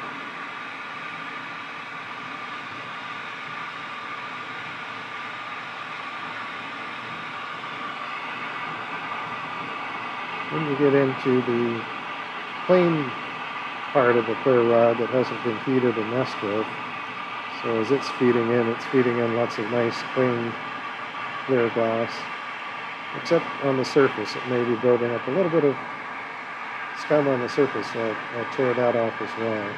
Then you get into the plain part of the clear rod that hasn't been heated and messed with. So as it's feeding in lots of nice, clean, clear glass. Except on the surface, it may be building up a little bit of scum on the surface, so I'll tear that off as well.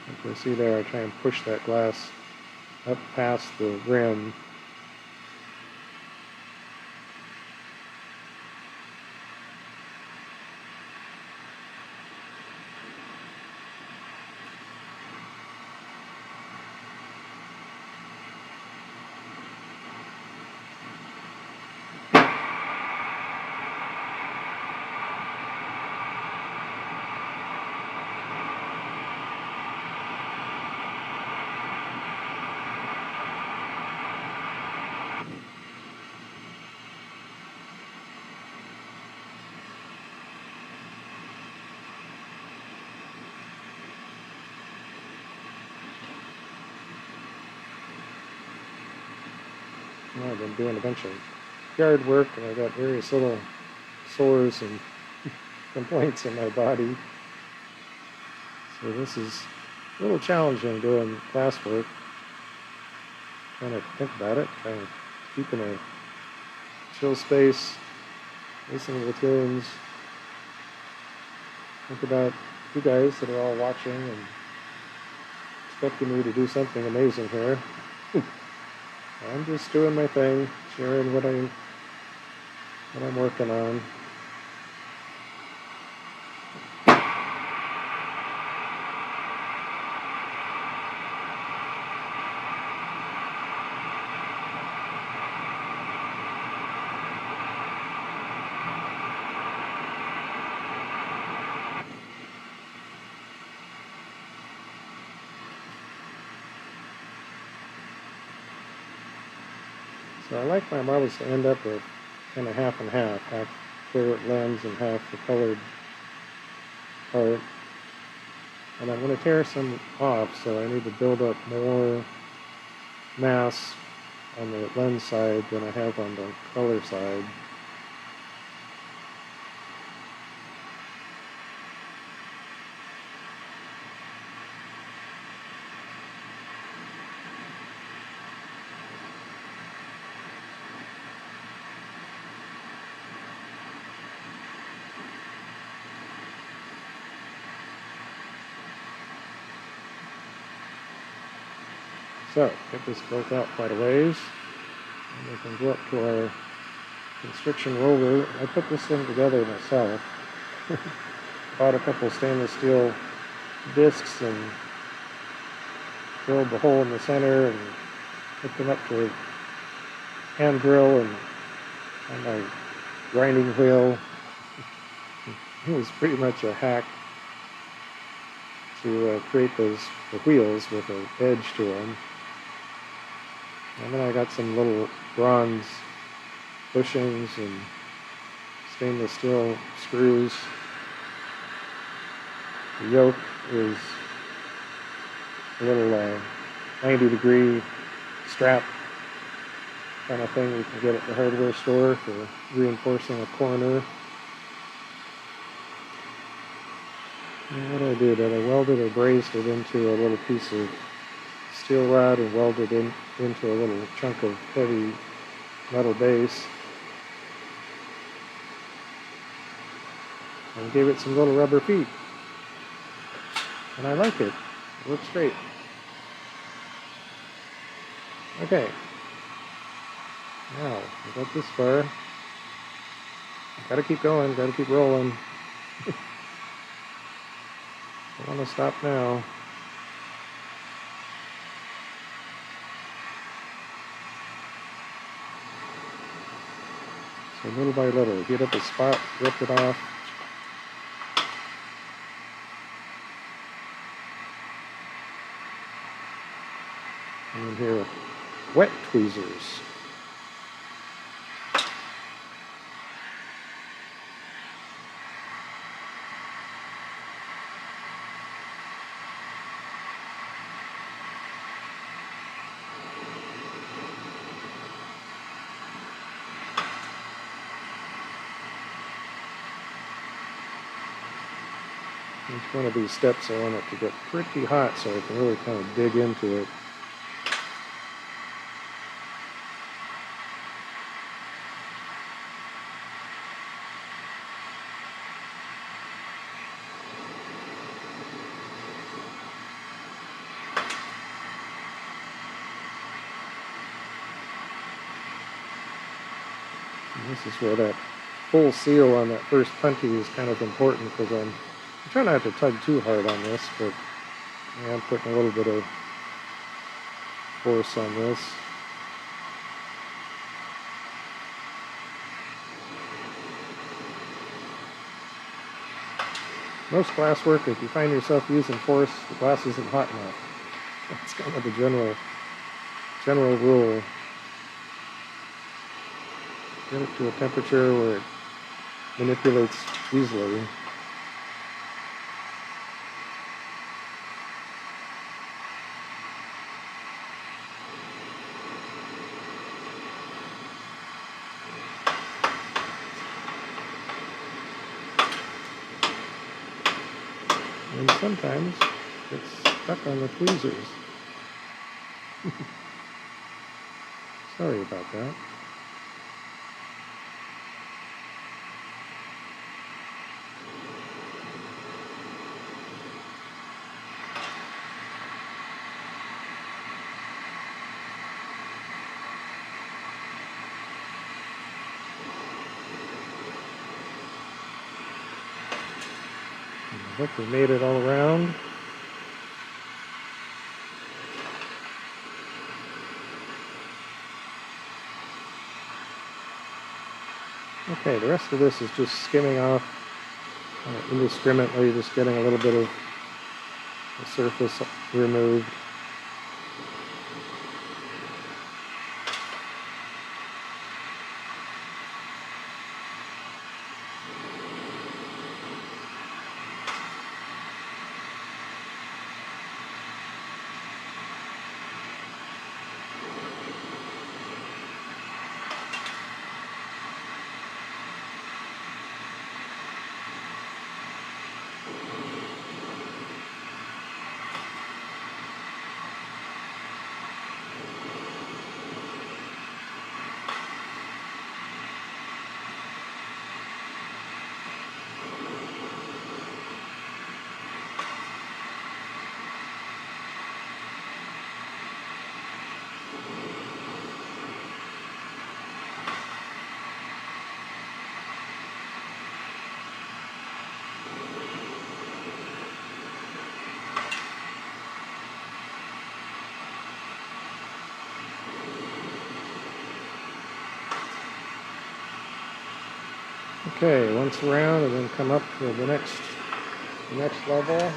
Like you see there, I try and push that glass up past the rim. I've been doing a bunch of yard work, and I've got various little sores and complaints in my body. So this is a little challenging doing glass work. Trying to think about it, trying to keep in a chill space, listen to the tunes, think about you guys that are all watching and expecting me to do something amazing here. I'm just doing my thing, sharing what I'm working on. So I like my marbles to end up with kind of half and half clear lens and half the colored part. And I'm going to tear some off, so I need to build up more mass on the lens side than I have on the color side. So, get this built out quite a ways, and we can go up to our constriction roller. I put this thing together myself. Bought a couple stainless steel discs and drilled the hole in the center and hooked them up to a hand drill and on my grinding wheel. It was pretty much a hack to create the wheels with an edge to them. And then I got some little bronze bushings and stainless steel screws. The yoke is a little 90-degree strap kind of thing you can get at the hardware store for reinforcing a corner. And what did I do? Did I weld it or brazed it into a little piece of steel rod and welded into a little chunk of heavy metal base? and gave it some little rubber feet. And I like it. It looks great. Okay. Now, we got this far. Gotta keep going, gotta keep rolling. I want to stop now. So little by little, get up a spot, rip it off. And then here, wet tweezers. Each one of these steps I want it to get pretty hot so I can really kind of dig into it. And this is where that full seal on that first puntee is kind of important because I'm trying not to tug too hard on this, but I am putting a little bit of force on this. Most glass work, if you find yourself using force, the glass isn't hot enough. That's kind of the general rule. Get it to a temperature where it manipulates easily. And sometimes it's stuck on the tweezers. Sorry about that. I think we made it all around. Okay, the rest of this is just skimming off indiscriminately, just getting a little bit of the surface removed. Okay, once around and then come up to the next level.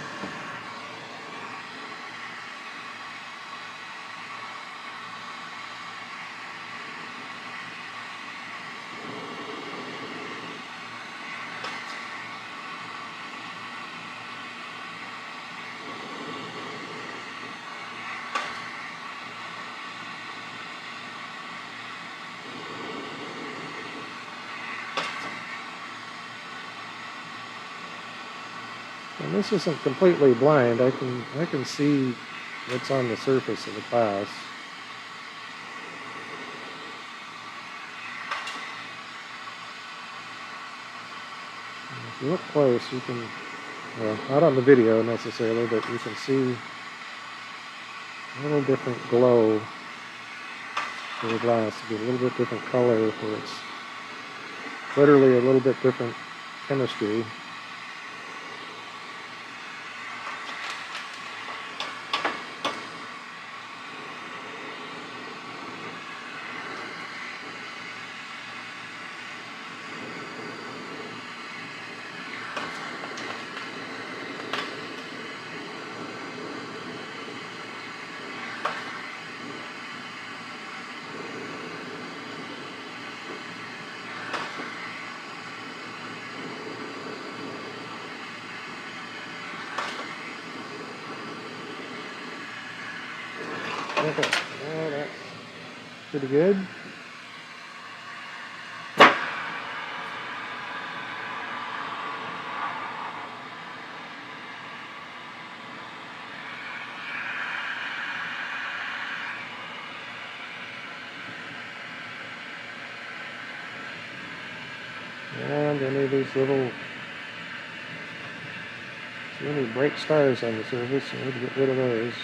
And this isn't completely blind. I can see what's on the surface of the glass. you look close, you can, well, not on the video necessarily, but you can see a little different glow for the glass, to be a little bit different color, where it's literally a little bit different chemistry. Okay, well, that's pretty good. And any of these little, see any bright stars on the surface, you need to get rid of those.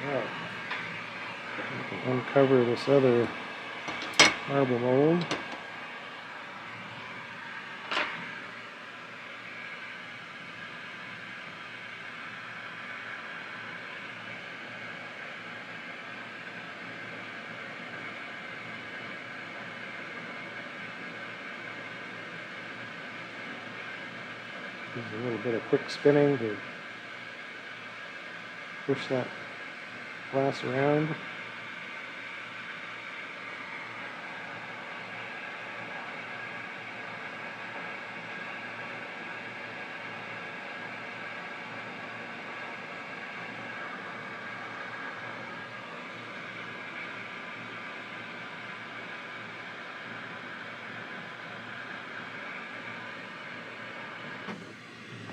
Right. We can uncover this other marble mold. Gives a little bit of quick spinning to push that glass around.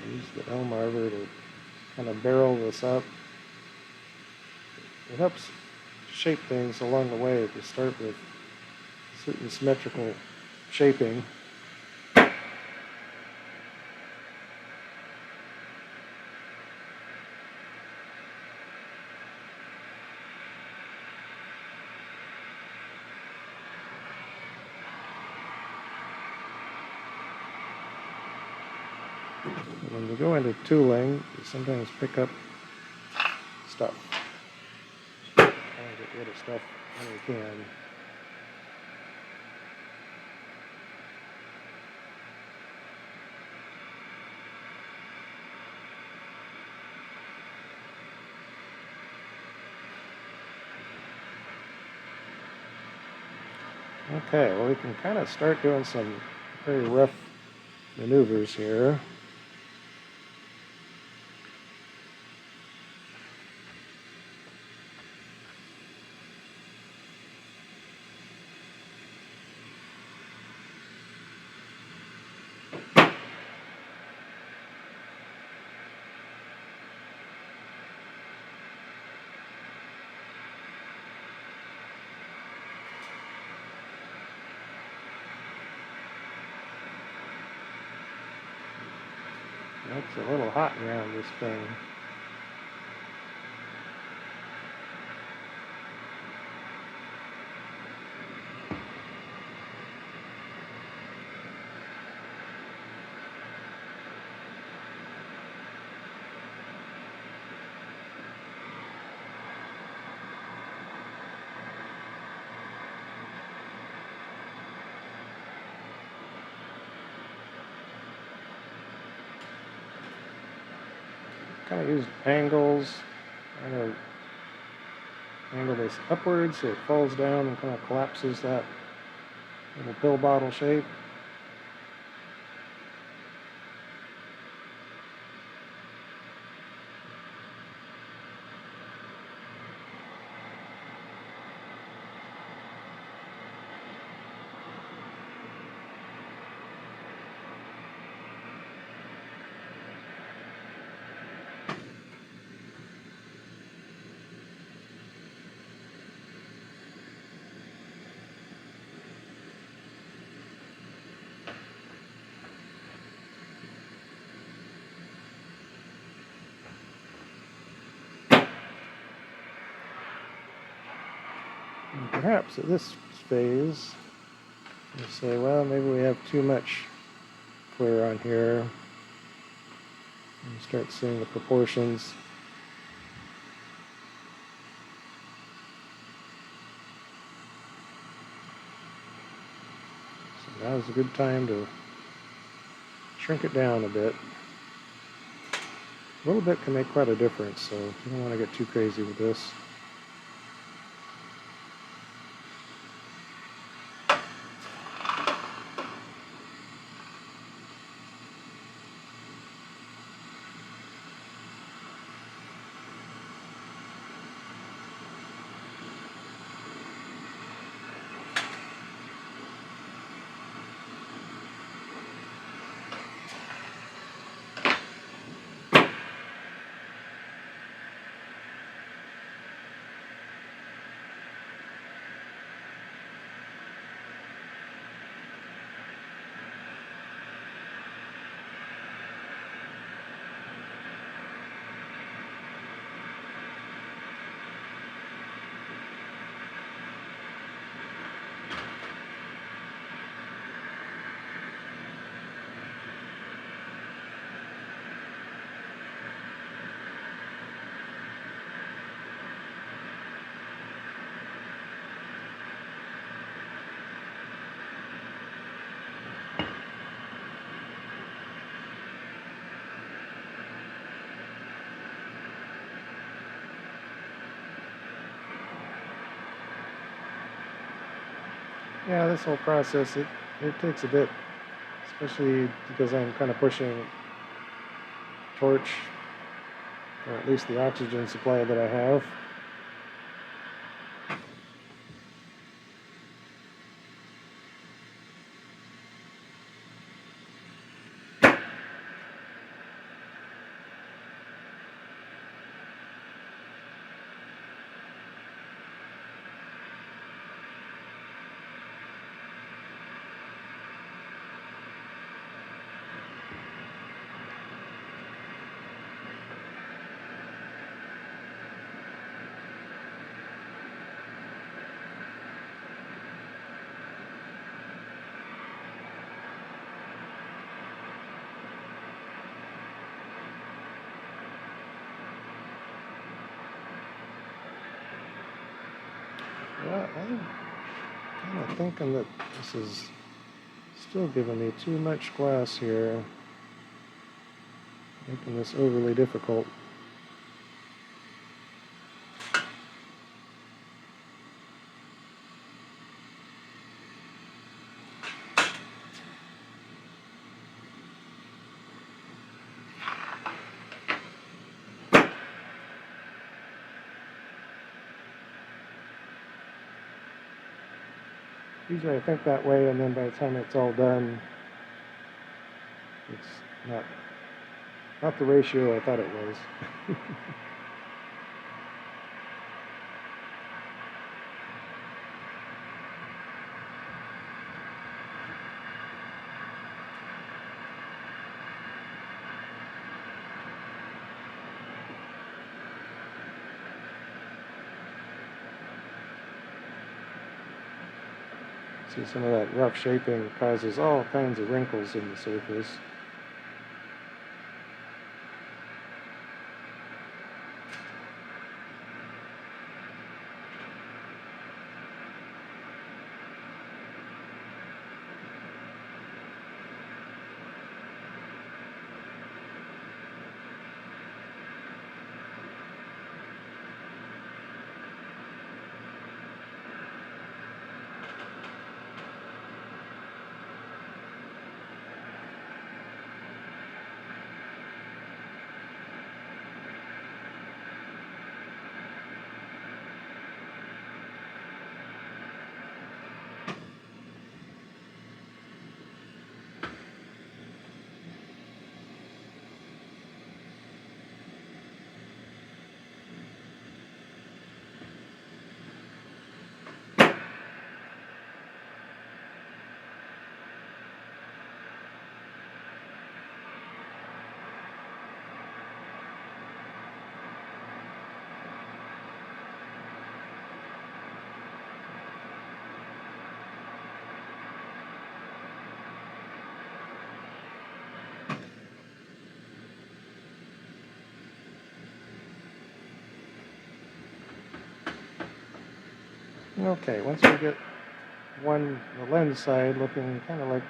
Use the elm arbor to kind of barrel this up. It helps shape things along the way if you start with certain symmetrical shaping. When you go into tooling, you sometimes pick up stuff. Try and get rid of stuff when you can. Okay, well, we can kind of start doing some very rough maneuvers here. It's a little hot around this thing. Kind of use angles, kind of angle this upwards so it falls down and kind of collapses that Little pill bottle shape. And perhaps at this phase, you say, well, maybe we have too much clear on here. And you start seeing the proportions. So now's a good time to shrink it down a bit. A little bit can make quite a difference, so you don't want to get too crazy with this. Yeah, this whole process, it takes a bit, especially because I'm kind of pushing torch, or at least the oxygen supply that I have. Well, I'm kind of thinking that this is still giving me too much glass here, making this overly difficult. Usually I think that way, and then by the time it's all done, it's not the ratio I thought it was. See, some of that rough shaping causes all kinds of wrinkles in the surface. Okay, once we get the lens side looking kind of like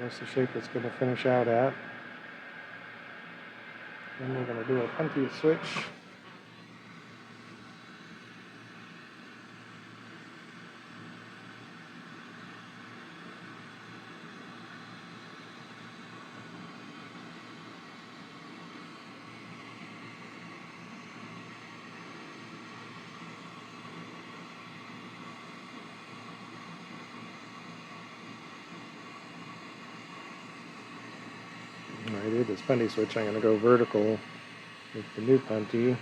that's the shape it's going to finish out at. Then we're going to do a punty switch. I did this punty switch. I'm going to go vertical with the new punty,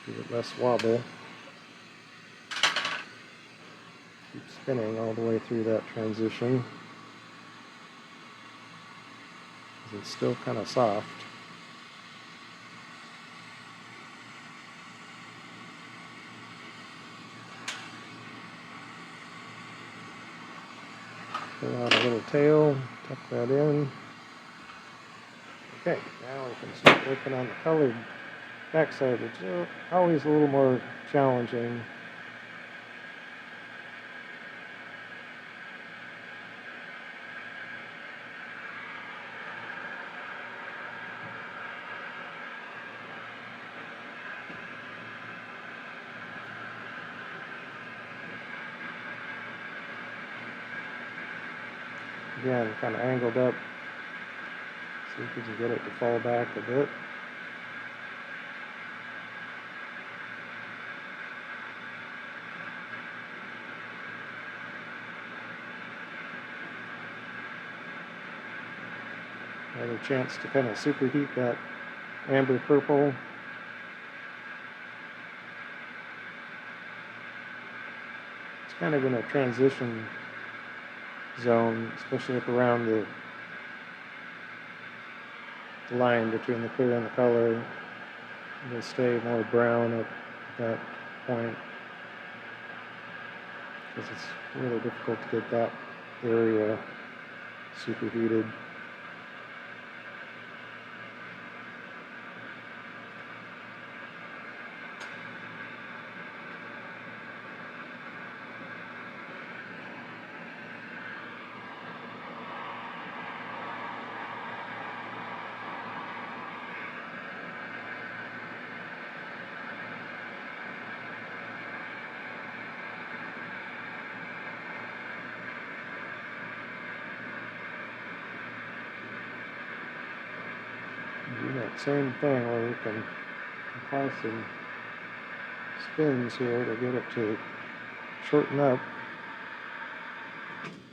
give it less wobble. Keep spinning all the way through that transition, because it's still kind of soft. Pull out a little tail, tuck that in. Okay, now we can start working on the colored backside, which is always a little more challenging. Again, kind of angled up. See if we can get it to fall back a bit. Another chance to kind of superheat that amber purple. It's kind of in a transition zone, especially up around the line between the clear and the color. It'll stay more brown at that point, because it's really difficult to get that area superheated. Do that same thing where we can apply some spins here to get it to shorten up.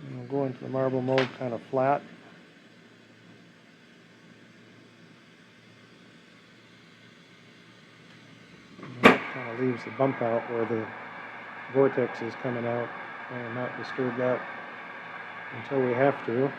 And we'll go into the marble mold kind of flat. And that kind of leaves the bump out where the vortex is coming out. And not disturb that until we have to.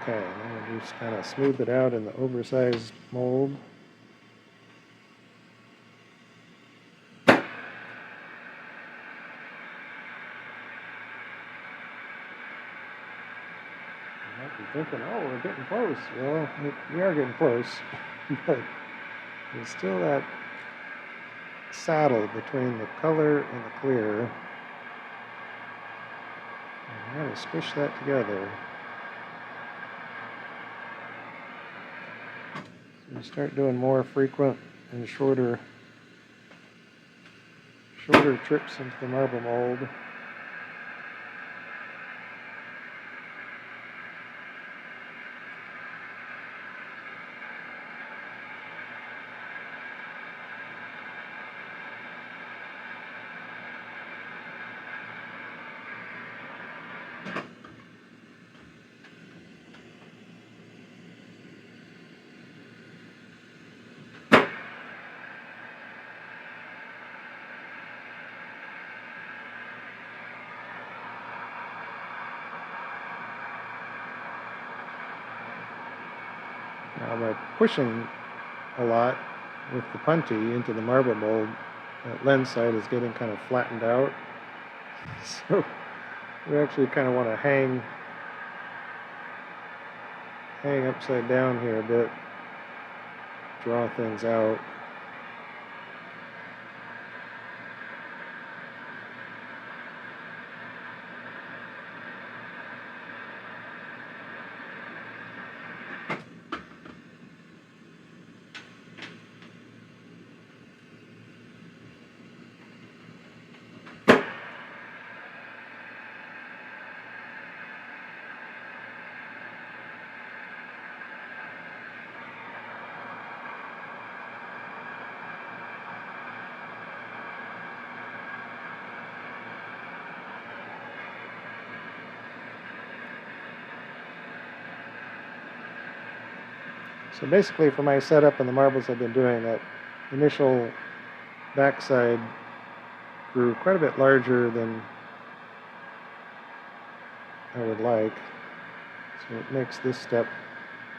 Okay, then we'll just kind of smooth it out in the oversized mold. You might be thinking, oh, we're getting close. Well, we are getting close, but there's still that saddle between the color and the clear. I'm going to squish that together. You start doing more frequent and shorter trips into the marble mold. Now by pushing a lot with the punty into the marble mold, that lens side is getting kind of flattened out. So we actually kind of want to hang upside down here a bit, draw things out. So basically for my setup and the marbles I've been doing, that initial backside grew quite a bit larger than I would like. So it makes this step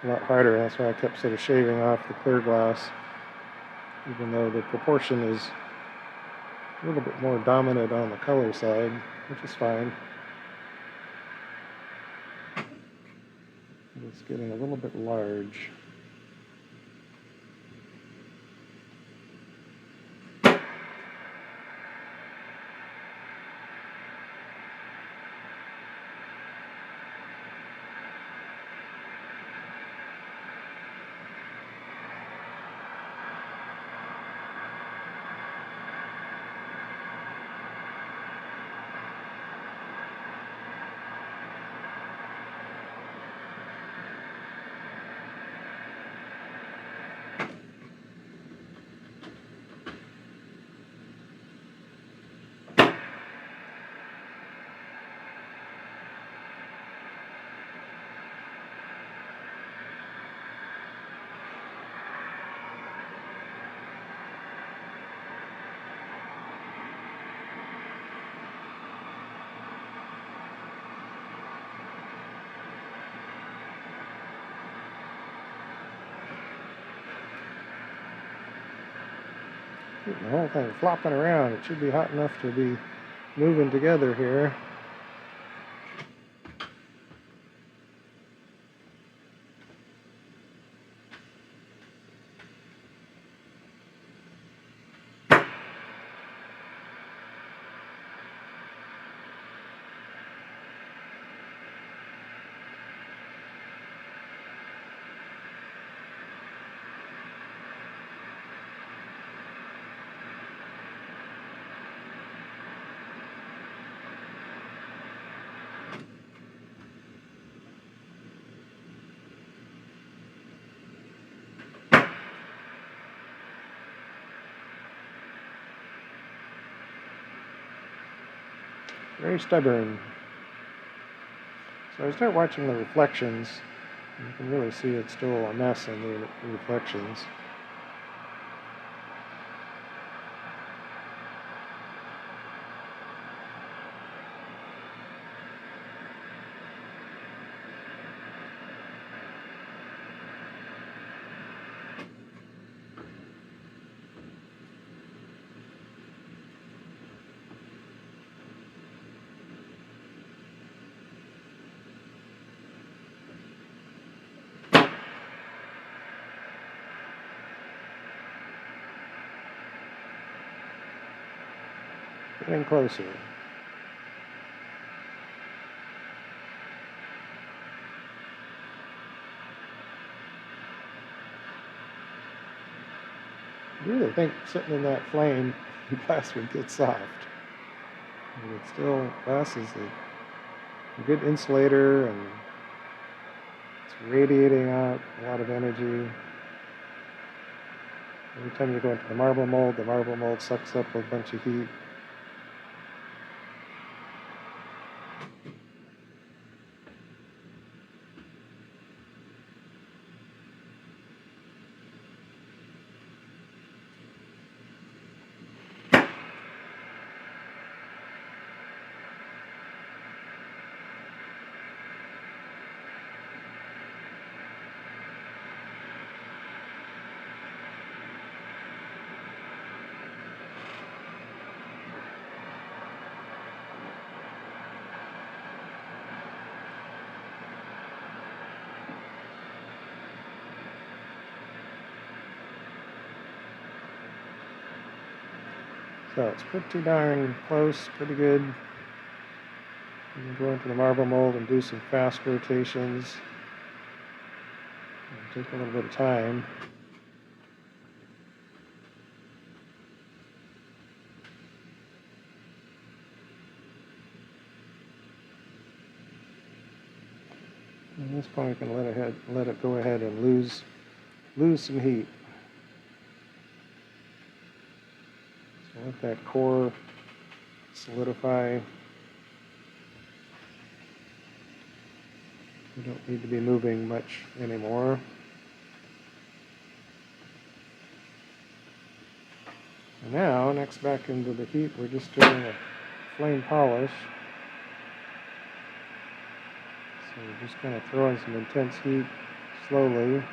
a lot harder. That's why I kept sort of shaving off the clear glass, even though the proportion is a little bit more dominant on the color side, which is fine. It's getting a little bit large. Getting the whole thing flopping around. It should be hot enough to be moving together here. Very stubborn. So I start watching the reflections. You can really see it's still a mess in the reflections. Getting closer. I really think sitting in that flame, the glass would get soft. And it still, glass is a good insulator, and it's radiating out a lot of energy. Every time you go into the marble mold sucks up a bunch of heat. So it's pretty darn close, pretty good. You can go into the marble mold and do some fast rotations. It'll take a little bit of time. At this point, we can let it go ahead and lose some heat. So let that core solidify. We don't need to be moving much anymore. And now, next back into the heat, we're just doing a flame polish. So we're just kind of throwing some intense heat slowly.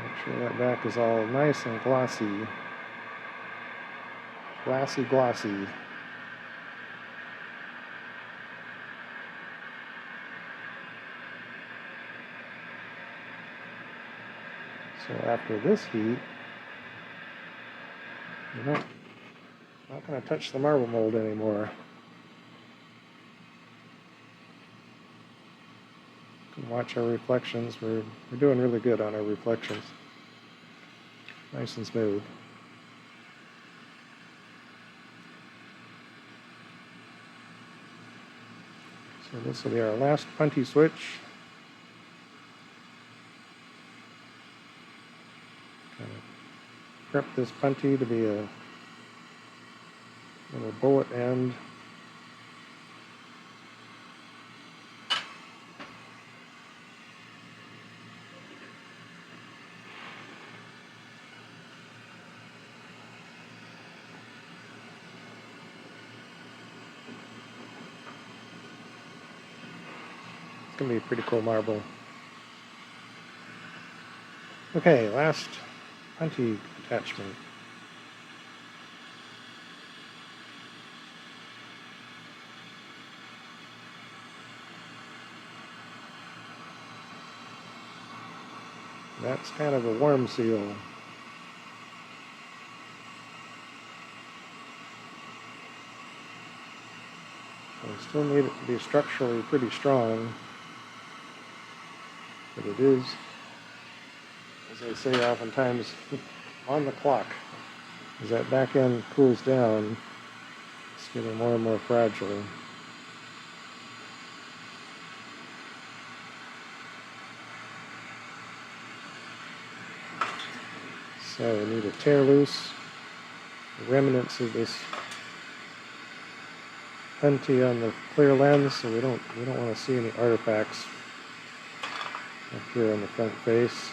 Make sure that back is all nice and glossy. Glassy, glossy. So after this heat, you're not going to touch the marble mold anymore. You can watch our reflections. We're doing really good on our reflections. Nice and smooth. So this will be our last punty switch. Kind of prep this punty to be a little bullet end. It's going to be a pretty cool marble. Okay, last punty attachment. That's kind of a worm seal. I still need it to be structurally pretty strong, but it is, as I say oftentimes, on the clock. As that back end cools down, it's getting more and more fragile. So we need to tear loose the remnants of this punty on the clear lens, so we don't want to see any artifacts up here on the front face.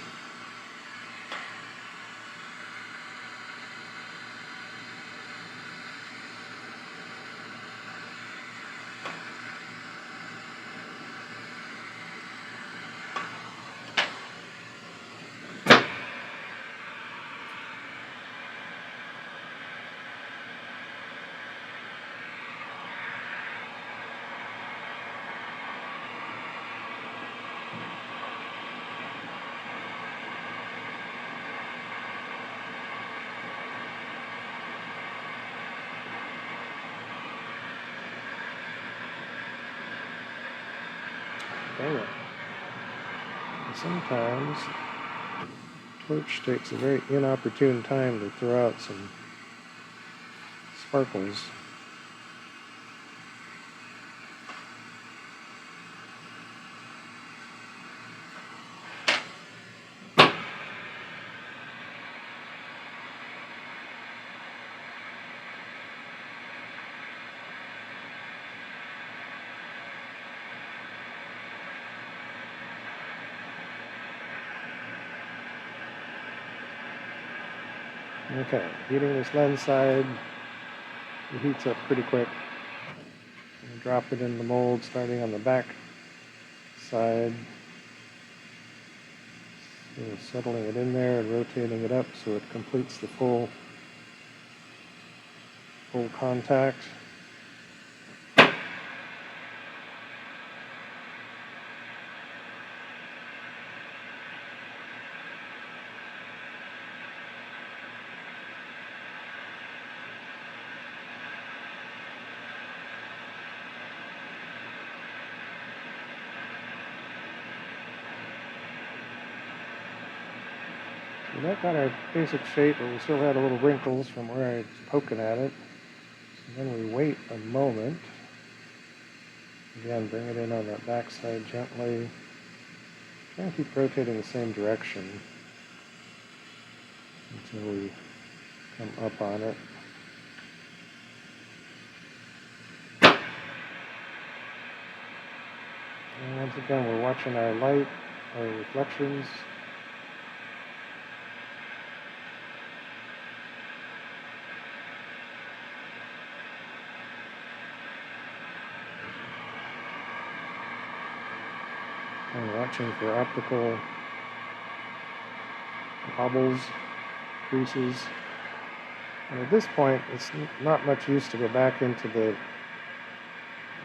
Dang it. Sometimes torch takes a very inopportune time to throw out some sparkles. Okay, heating this lens side, it heats up pretty quick. And drop it in the mold starting on the back side. So settling it in there and rotating it up so it completes the full contact. that got our basic shape, but we still had a little wrinkles from where I was poking at it. So then we wait a moment. Again, bring it in on that back side gently. Try and keep rotating the same direction until we come up on it. And once again, we're watching our light, our reflections. And watching for optical wobbles, creases. And at this point, it's not much use to go back into the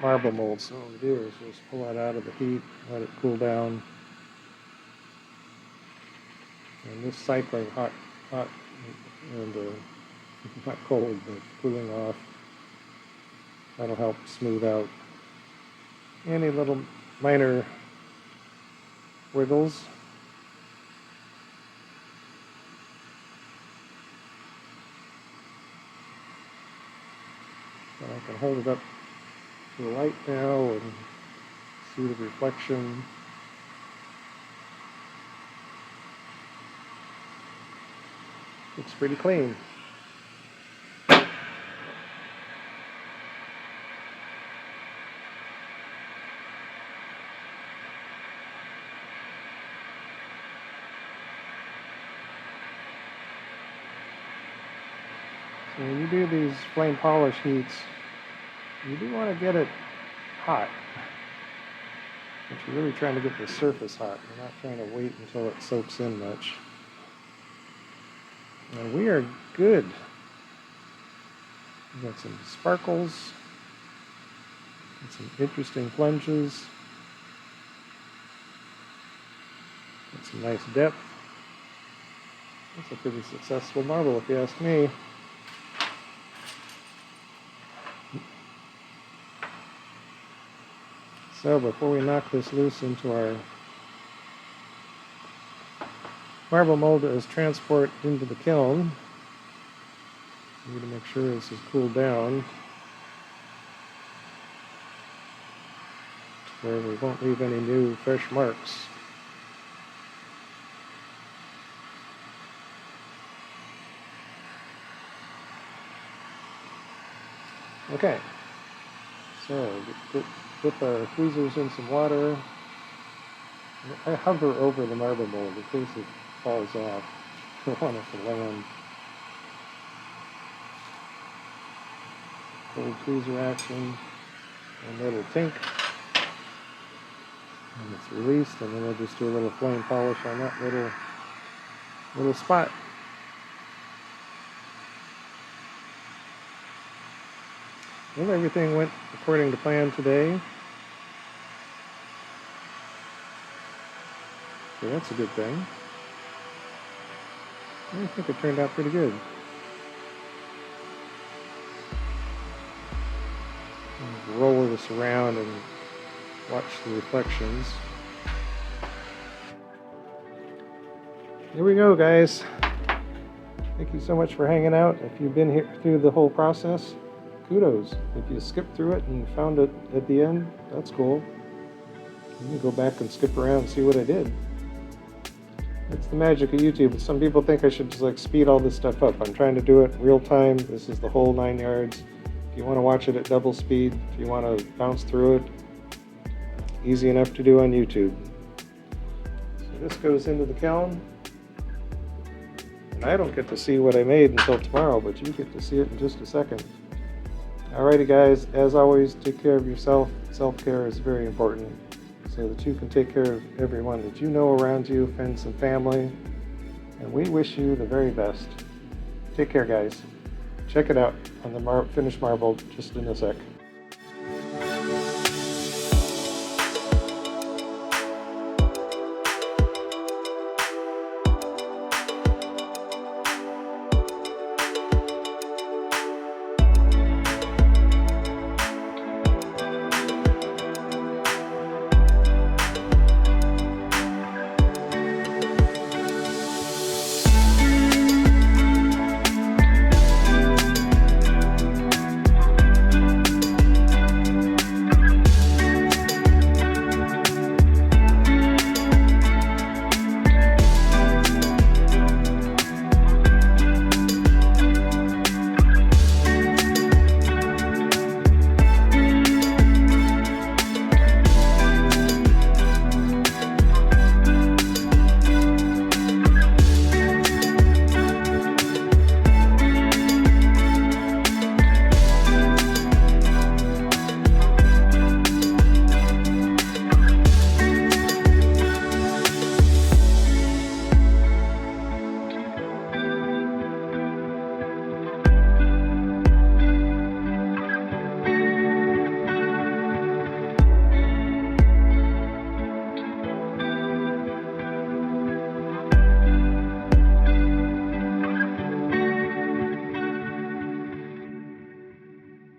marble mold. So what we do is just pull it out of the heat, let it cool down. And this cycling hot and not cold, but cooling off, that'll help smooth out any little minor wiggles. So I can hold it up to the light now and see the reflection. Looks pretty clean. So when you do these flame polish heats, you do want to get it hot. But you're really trying to get the surface hot. You're not trying to wait until it soaks in much. And we are good. We've got some sparkles, and some interesting plunges, got some nice depth. That's a pretty successful marble if you ask me. So before we knock this loose into our marble mold as transport into the kiln, we need to make sure this is cooled down where we won't leave any new fresh marks. Okay, so dip our tweezers in some water. I hover over the marble mold in case it falls off. I don't want it to land. Cold tweezer action, and it'll tink. And it's released, and then we'll just do a little flame polish on that little spot. Well, everything went according to plan today. So that's a good thing. I think it turned out pretty good. I'll roll this around and watch the reflections. Here we go, guys. Thank you so much for hanging out. If you've been here through the whole process, kudos. If you skipped through it and found it at the end, that's cool. You can go back and skip around and see what I did. It's the magic of YouTube. Some people think I should just like speed all this stuff up. I'm trying to do it real time. This is the whole 9 yards. If you want to watch it at double speed, if you want to bounce through it, easy enough to do on YouTube. So this goes into the kiln. And I don't get to see what I made until tomorrow, but you get to see it in just a second. Alrighty guys, as always, take care of yourself. Self-care is very important so that you can take care of everyone that you know around you, friends and family. And we wish you the very best. Take care, guys. Check it out on the finished marble just in a sec.